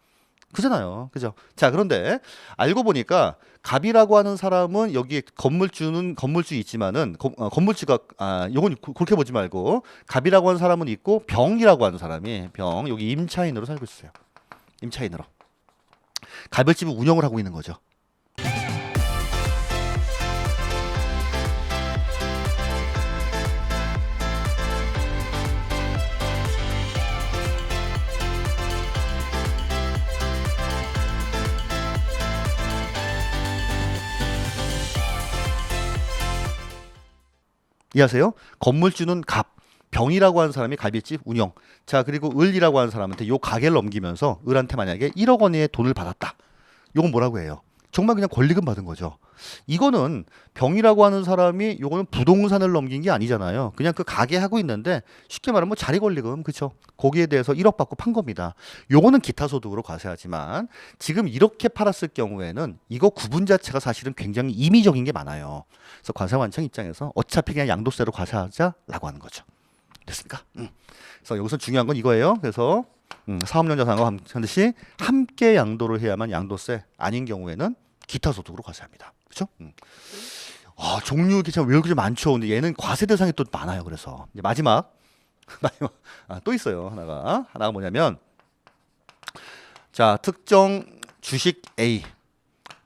그잖아요. 그죠? 자, 그런데 알고 보니까 갑이라고 하는 사람은 여기에 건물주 있지만은 건물주가 요건 그렇게 보지 말고 갑이라고 하는 사람은 있고 병이라고 하는 사람이 병 여기 임차인으로 살고 있어요. 임차인으로. 가별집을 운영을 하고 있는 거죠. 이해하세요? 건물주는 갑, 병이라고 하는 사람이 갑일집 운영. 자, 그리고 을이라고 하는 사람한테 요 가게를 넘기면서 을한테 만약에 1억 원의 돈을 받았다. 요건 뭐라고 해요? 정말 그냥 권리금 받은 거죠. 이거는 병이라고 하는 사람이 요거는 부동산을 넘긴 게 아니잖아요. 그냥 그 가게 하고 있는데 쉽게 말하면 자리 권리금, 그쵸? 거기에 대해서 1억 받고 판 겁니다. 요거는 기타 소득으로 과세하지만 지금 이렇게 팔았을 경우에는 이거 구분 자체가 사실은 굉장히 임의적인 게 많아요. 그래서 과세관청 입장에서 어차피 그냥 양도세로 과세하자라고 하는 거죠. 됐습니까? 그래서 여기서 중요한 건 이거예요. 그래서 사업용 자산과 반드시 함께 양도를 해야만 양도세, 아닌 경우에는 기타 소득으로 과세합니다. 그렇죠? 종류 이렇게 참 왜 이렇게 많죠? 근데 얘는 과세 대상이 또 많아요. 그래서 이제 마지막 또 있어요. 하나가 뭐냐면 자, 특정 주식 A,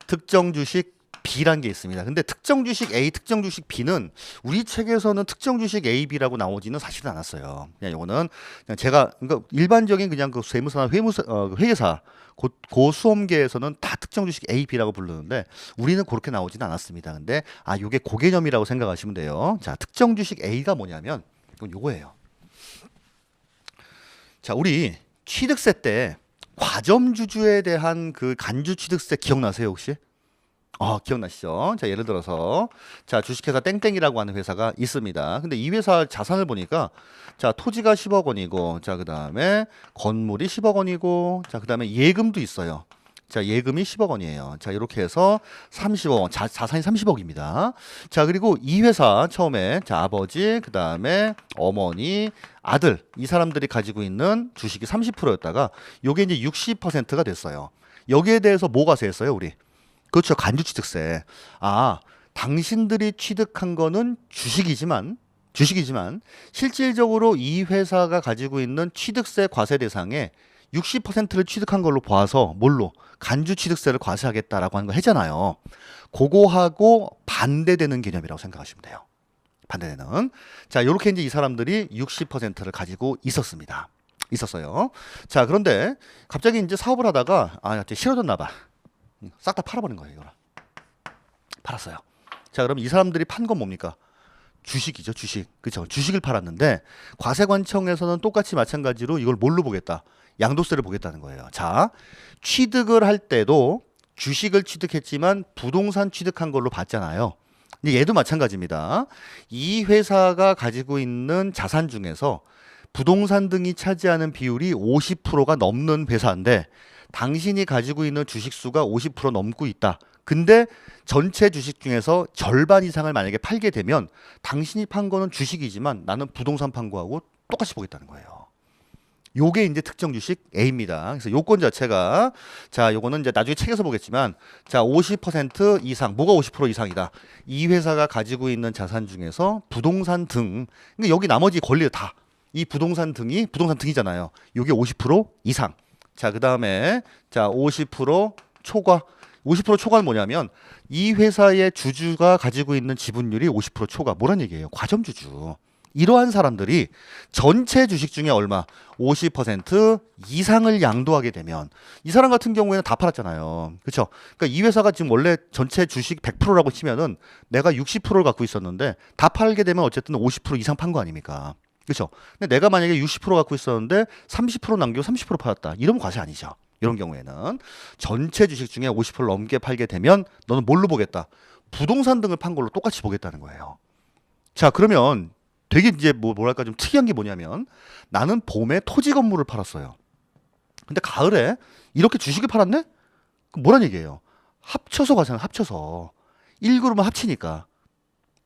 특정 주식 B란 게 있습니다. 근데 특정 주식 A, 특정 주식 B는 우리 책에서는 특정 주식 A, B라고 나오지는 사실은 않았어요. 그냥 이거는 그냥 제가 그러니까 일반적인 그냥 그 세무사나 회계사 고수험계에서는 다 특정 주식 A, B라고 부르는데 우리는 그렇게 나오지는 않았습니다. 근데 요게 고개념이라고 생각하시면 돼요. 자, 특정 주식 A가 뭐냐면 이건 요거예요. 자, 우리 취득세 때 과점주주에 대한 그 간주 취득세 기억나세요, 혹시? 기억나시죠? 자, 예를 들어서 자, 주식회사 땡땡이라고 하는 회사가 있습니다. 근데 이 회사 자산을 보니까 자, 토지가 10억 원이고 자, 그다음에 건물이 10억 원이고 자, 그다음에 예금도 있어요. 자, 예금이 10억 원이에요. 자, 이렇게 해서 30억 원, 자산이 30억입니다. 자, 그리고 이 회사 처음에 자, 아버지, 그다음에 어머니, 아들 이 사람들이 가지고 있는 주식이 30%였다가 요게 이제 60%가 됐어요. 여기에 대해서 뭐 과세했어요, 우리? 그렇죠. 간주취득세. 당신들이 취득한 거는 주식이지만 실질적으로 이 회사가 가지고 있는 취득세 과세 대상에 60%를 취득한 걸로 봐서 뭘로? 간주취득세를 과세하겠다라고 하는 거 했잖아요. 그거하고 반대되는 개념이라고 생각하시면 돼요. 반대되는. 자, 요렇게 이제 이 사람들이 60%를 가지고 있었어요. 자, 그런데 갑자기 이제 사업을 하다가 싫어졌나 봐. 싹 다 팔아버린 거예요, 이거를. 팔았어요. 자, 그럼 이 사람들이 판 건 뭡니까? 주식이죠, 주식. 그렇죠. 주식을 팔았는데 과세관청에서는 똑같이 마찬가지로 이걸 뭘로 보겠다? 양도세를 보겠다는 거예요. 자, 취득을 할 때도 주식을 취득했지만 부동산 취득한 걸로 봤잖아요. 근데 얘도 마찬가지입니다. 이 회사가 가지고 있는 자산 중에서 부동산 등이 차지하는 비율이 50%가 넘는 회사인데 당신이 가지고 있는 주식 수가 50% 넘고 있다. 근데 전체 주식 중에서 절반 이상을 만약에 팔게 되면 당신이 판 거는 주식이지만 나는 부동산 판 거하고 똑같이 보겠다는 거예요. 요게 이제 특정 주식 A입니다. 그래서 요건 자체가 자, 요거는 이제 나중에 책에서 보겠지만 자, 50% 이상, 뭐가 50% 이상이다. 이 회사가 가지고 있는 자산 중에서 부동산 등, 그러니까 여기 나머지 권리 다 이 부동산 등이잖아요. 요게 50% 이상. 자, 그다음에 자, 50% 초과. 50% 초과는 뭐냐면 이 회사의 주주가 가지고 있는 지분율이 50% 초과. 뭐란 얘기예요? 과점주주. 이러한 사람들이 전체 주식 중에 얼마? 50% 이상을 양도하게 되면 이 사람 같은 경우에는 다 팔았잖아요. 그렇죠? 그러니까 이 회사가 지금 원래 전체 주식 100%라고 치면은 내가 60%를 갖고 있었는데 다 팔게 되면 어쨌든 50% 이상 판 거 아닙니까? 그렇죠? 근데 내가 만약에 60% 갖고 있었는데 30% 남기고 30% 팔았다. 이러면 과세 아니죠. 이런 경우에는 전체 주식 중에 50% 넘게 팔게 되면 너는 뭘로 보겠다? 부동산 등을 판 걸로 똑같이 보겠다는 거예요. 자, 그러면 되게 이제 뭐랄까 좀 특이한 게 뭐냐면 나는 봄에 토지 건물을 팔았어요. 근데 가을에 이렇게 주식을 팔았네? 그럼 뭐란 얘기예요? 합쳐서 가잖아. 합쳐서 1그룹은 합치니까.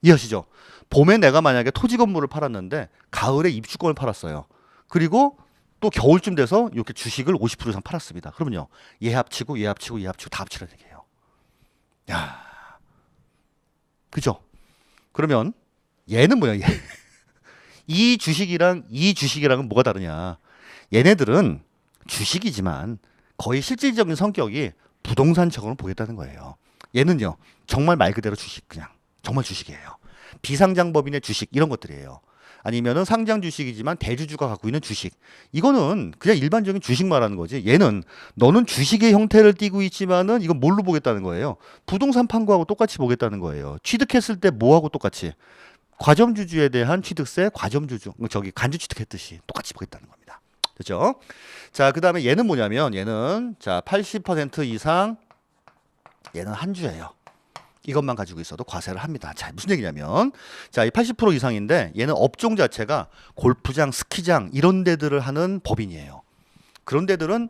이해하시죠? 봄에 내가 만약에 토지 건물을 팔았는데 가을에 입주권을 팔았어요. 그리고 또 겨울쯤 돼서 이렇게 주식을 50% 이상 팔았습니다. 그러면요. 얘 합치고 얘 합치고 얘 합치고 다 합치라는 얘기예요. 야. 그죠? 그러면 얘는 뭐야, 얘? 이 주식이랑은 뭐가 다르냐? 얘네들은 주식이지만 거의 실질적인 성격이 부동산처럼 보겠다는 거예요. 얘는요, 정말 말 그대로 주식, 그냥 정말 주식이에요. 비상장법인의 주식 이런 것들이에요. 아니면은 상장 주식이지만 대주주가 갖고 있는 주식. 이거는 그냥 일반적인 주식 말하는 거지. 얘는 너는 주식의 형태를 띠고 있지만은 이건 뭘로 보겠다는 거예요? 부동산 판 거하고 똑같이 보겠다는 거예요. 취득했을 때 뭐하고 똑같이? 과점주주에 대한 취득세, 간주 취득했듯이 똑같이 보겠다는 겁니다. 그렇죠? 자, 그다음에 얘는 뭐냐면 얘는 자, 80% 이상 얘는 한 주예요. 이것만 가지고 있어도 과세를 합니다. 자, 무슨 얘기냐면 자, 이 80% 이상인데 얘는 업종 자체가 골프장, 스키장 이런 데들을 하는 법인이에요. 그런 데들은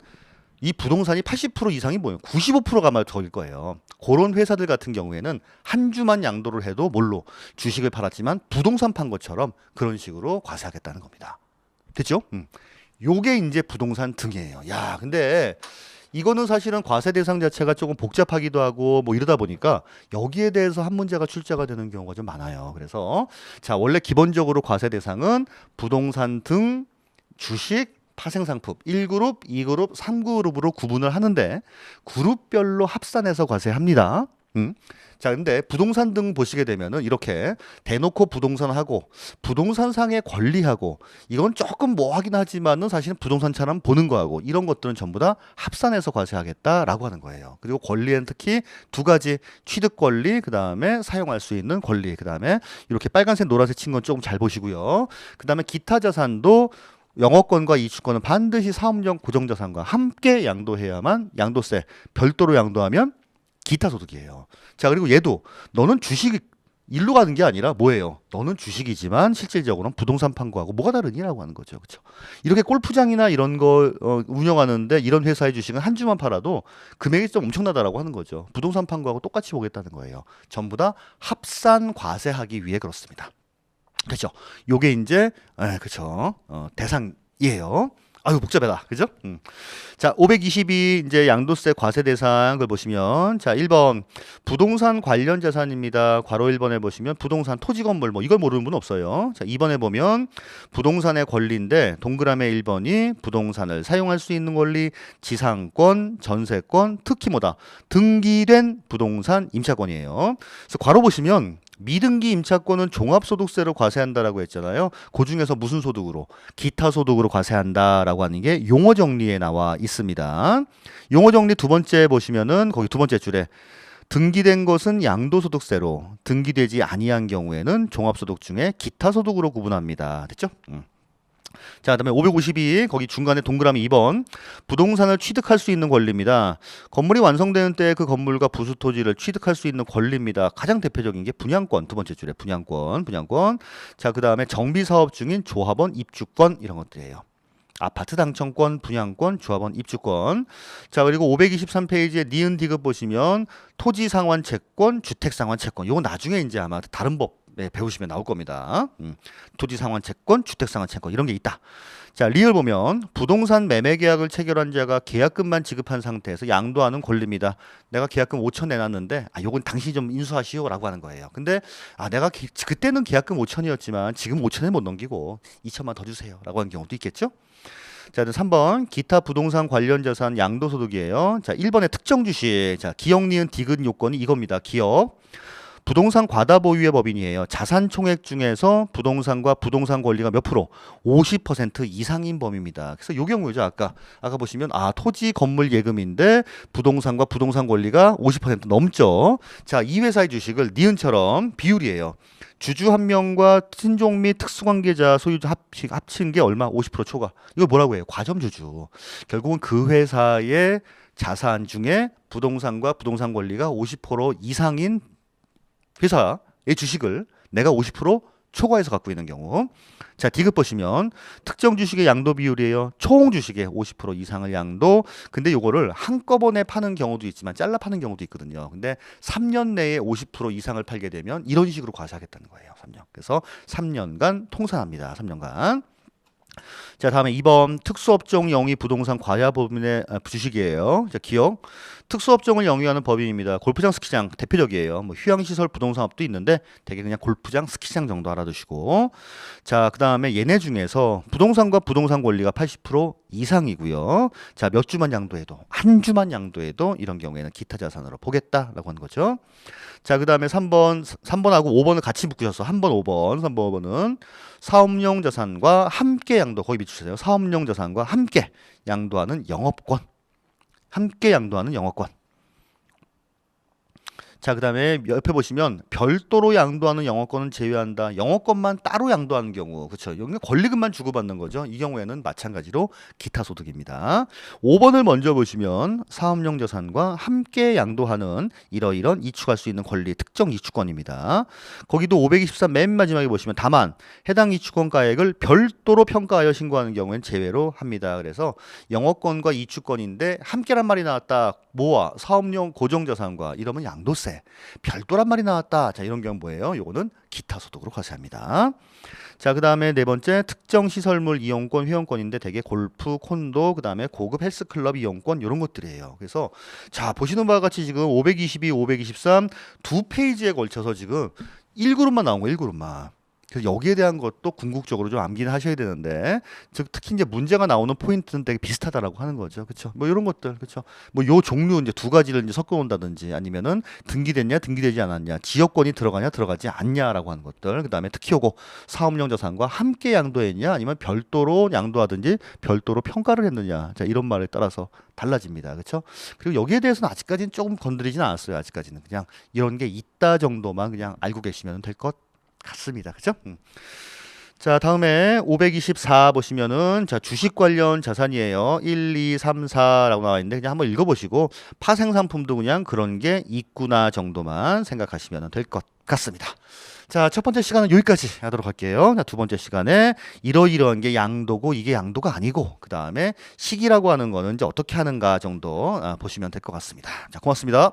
이 부동산이 80% 이상이 뭐예요? 95%가 아마 저일 거예요. 그런 회사들 같은 경우에는 한 주만 양도를 해도 뭘로 주식을 팔았지만 부동산 판 것처럼 그런 식으로 과세하겠다는 겁니다. 됐죠? 요게 이제 부동산 등이에요. 야, 근데 이거는 사실은 과세 대상 자체가 조금 복잡하기도 하고 뭐 이러다 보니까 여기에 대해서 한 문제가 출제가 되는 경우가 좀 많아요. 그래서 자, 원래 기본적으로 과세 대상은 부동산 등 주식 파생상품 1그룹, 2그룹, 3그룹으로 구분을 하는데 그룹별로 합산해서 과세합니다. 자, 근데 부동산 등 보시게 되면은 이렇게 대놓고 부동산하고 부동산상의 권리하고 이건 조금 뭐 하긴 하지만은 사실은 부동산처럼 보는 거하고 이런 것들은 전부 다 합산해서 과세하겠다라고 하는 거예요. 그리고 권리는 특히 두 가지 취득 권리, 그다음에 사용할 수 있는 권리, 그다음에 이렇게 빨간색 노란색 친 건 조금 잘 보시고요. 그다음에 기타 자산도 영업권과 이주권은 반드시 사업용 고정자산과 함께 양도해야만 양도세 별도로 양도하면 기타 소득이에요. 자, 그리고 얘도 너는 주식 일로 가는 게 아니라 뭐예요? 너는 주식이지만 실질적으로는 부동산 판 거하고 뭐가 다르니라고 하는 거죠. 그렇죠? 이렇게 골프장이나 이런 거 운영하는데 이런 회사의 주식은 한 주만 팔아도 금액이 좀 엄청나다라고 하는 거죠. 부동산 판 거하고 똑같이 보겠다는 거예요. 전부 다 합산 과세하기 위해 그렇습니다. 그렇죠? 요게 이제 그렇죠. 대상이에요. 아유, 복잡하다. 그죠? 자, 522 이제 양도세 과세 대상 걸 보시면 자, 1번 부동산 관련 자산입니다. 괄호 1번에 보시면 부동산 토지 건물 뭐 이걸 모르는 분 없어요. 자, 2번에 보면 부동산의 권리인데 동그라미 1번이 부동산을 사용할 수 있는 권리, 지상권, 전세권, 특히 뭐다? 등기된 부동산 임차권이에요. 그래서 괄호 보시면 미등기 임차권은 종합소득세로 과세한다라고 했잖아요. 그 중에서 무슨 소득으로? 기타 소득으로 과세한다라고 하는 게 용어 정리에 나와 있습니다. 용어 정리 두 번째 보시면은 거기 두 번째 줄에 등기된 것은 양도소득세로, 등기되지 아니한 경우에는 종합소득 중에 기타 소득으로 구분합니다. 됐죠? 자, 그다음에 552 거기 중간에 동그라미 2번 부동산을 취득할 수 있는 권리입니다. 건물이 완성되는 때 그 건물과 부수 토지를 취득할 수 있는 권리입니다. 가장 대표적인 게 분양권 두 번째 줄에 분양권. 자, 그다음에 정비 사업 중인 조합원 입주권 이런 것들이에요. 아파트 당첨권, 분양권, 조합원 입주권. 자, 그리고 523페이지에 니은 디귿 보시면 토지 상환 채권, 주택 상환 채권. 요거 나중에 이제 아마 다른 법 배우시면 나올 겁니다. 토지 상환 채권, 주택 상환 채권 이런 게 있다. 자, 리을 보면 부동산 매매 계약을 체결한 자가 계약금만 지급한 상태에서 양도하는 권리입니다. 내가 계약금 5천 내놨는데 요건 당신이 좀 인수하시오라고 하는 거예요. 근데 내가 그때는 계약금 5천이었지만 지금 5천에 못 넘기고 2천만 더 주세요라고 하는 경우도 있겠죠. 자, 3번 기타 부동산 관련 자산 양도소득이에요. 자, 1번의 특정 주식. 자, 기억 니은 디귿 요건이 이겁니다. 기억. 부동산 과다 보유의 법인이에요. 자산 총액 중에서 부동산과 부동산 권리가 몇 프로? 50% 이상인 범위입니다. 그래서 요 경우죠. 아까 보시면 토지 건물 예금인데 부동산과 부동산 권리가 50% 넘죠. 자, 이 회사의 주식을 니은처럼 비율이에요. 주주 한 명과 친족 및 특수관계자 소유자 합친 게 얼마? 50% 초과. 이거 뭐라고 해요? 과점주주. 결국은 그 회사의 자산 중에 부동산과 부동산 권리가 50% 이상인 회사의 주식을 내가 50% 초과해서 갖고 있는 경우. 자, 디귿 보시면 특정 주식의 양도 비율이에요. 총 주식의 50% 이상을 양도. 근데 요거를 한꺼번에 파는 경우도 있지만 잘라 파는 경우도 있거든요. 근데 3년 내에 50% 이상을 팔게 되면 이런 식으로 과세하겠다는 거예요. 3년. 그래서 3년간 통산합니다. 3년간. 자, 다음에 2번 특수업종 영위 부동산 과야 법인의 주식이에요. 자, 기억. 특수업종을 영위하는 법인입니다. 골프장, 스키장 대표적이에요. 뭐 휴양시설 부동산업도 있는데 되게 그냥 골프장, 스키장 정도 알아두시고. 자, 그다음에 얘네 중에서 부동산과 부동산 권리가 80% 이상이고요. 자, 몇 주만 양도해도 한 주만 양도해도 이런 경우에는 기타 자산으로 보겠다라고 하는 거죠. 자, 그다음에 3번하고 5번을 같이 묶으셔서 3번, 5번은 사업용 자산과 함께 양도 거기 비추세요. 사업용 자산과 함께 양도하는 영업권. 함께 양도하는 영업권. 자, 그다음에 옆에 보시면 별도로 양도하는 영업권은 제외한다. 영업권만 따로 양도하는 경우, 그렇죠? 여기는 권리금만 주고받는 거죠. 이 경우에는 마찬가지로 기타 소득입니다. 5번을 먼저 보시면 사업용 자산과 함께 양도하는 이러이런 이축할 수 있는 권리 특정 이축권입니다. 거기도 523 맨 마지막에 보시면 다만 해당 이축권 가액을 별도로 평가하여 신고하는 경우엔 제외로 합니다. 그래서 영업권과 이축권인데 함께란 말이 나왔다. 뭐와 사업용 고정자산과 이러면 양도세. 별도란 말이 나왔다. 자, 이런 경우 뭐예요? 요거는 기타 소득으로 과세합니다. 자, 그 다음에 네 번째 특정 시설물 이용권 회원권인데 대개 골프, 콘도, 그 다음에 고급 헬스클럽 이용권 이런 것들이에요. 그래서 자, 보시는 바와 같이 지금 522, 523 두 페이지에 걸쳐서 지금 1그룹만 나온 거예요. 1그룹만. 그래서 여기에 대한 것도 궁극적으로 좀 암기는 하셔야 되는데, 즉 특히 이제 문제가 나오는 포인트는 되게 비슷하다라고 하는 거죠, 그렇죠? 뭐 이런 것들, 그렇죠? 뭐 요 종류 이제 두 가지를 이제 섞어 온다든지, 아니면은 등기됐냐, 등기되지 않았냐, 지역권이 들어가냐, 들어가지 않냐라고 하는 것들, 그 다음에 특히 요거 사업용 자산과 함께 양도했냐, 아니면 별도로 양도하든지 별도로 평가를 했느냐, 자 이런 말에 따라서 달라집니다, 그렇죠? 그리고 여기에 대해서는 아직까지는 조금 건드리진 않았어요, 아직까지는 그냥 이런 게 있다 정도만 그냥 알고 계시면 될 것 같습니다. 그죠? 자, 다음에 524 보시면은 자, 주식 관련 자산이에요. 1, 2, 3, 4라고 나와 있는데 그냥 한번 읽어 보시고 파생 상품도 그냥 그런 게 있구나 정도만 생각하시면 될 것 같습니다. 자, 첫 번째 시간은 여기까지 하도록 할게요. 자, 두 번째 시간에 이러이러한 게 양도고 이게 양도가 아니고 그다음에 식이라고 하는 거는 이제 어떻게 하는가 정도 보시면 될 것 같습니다. 자, 고맙습니다.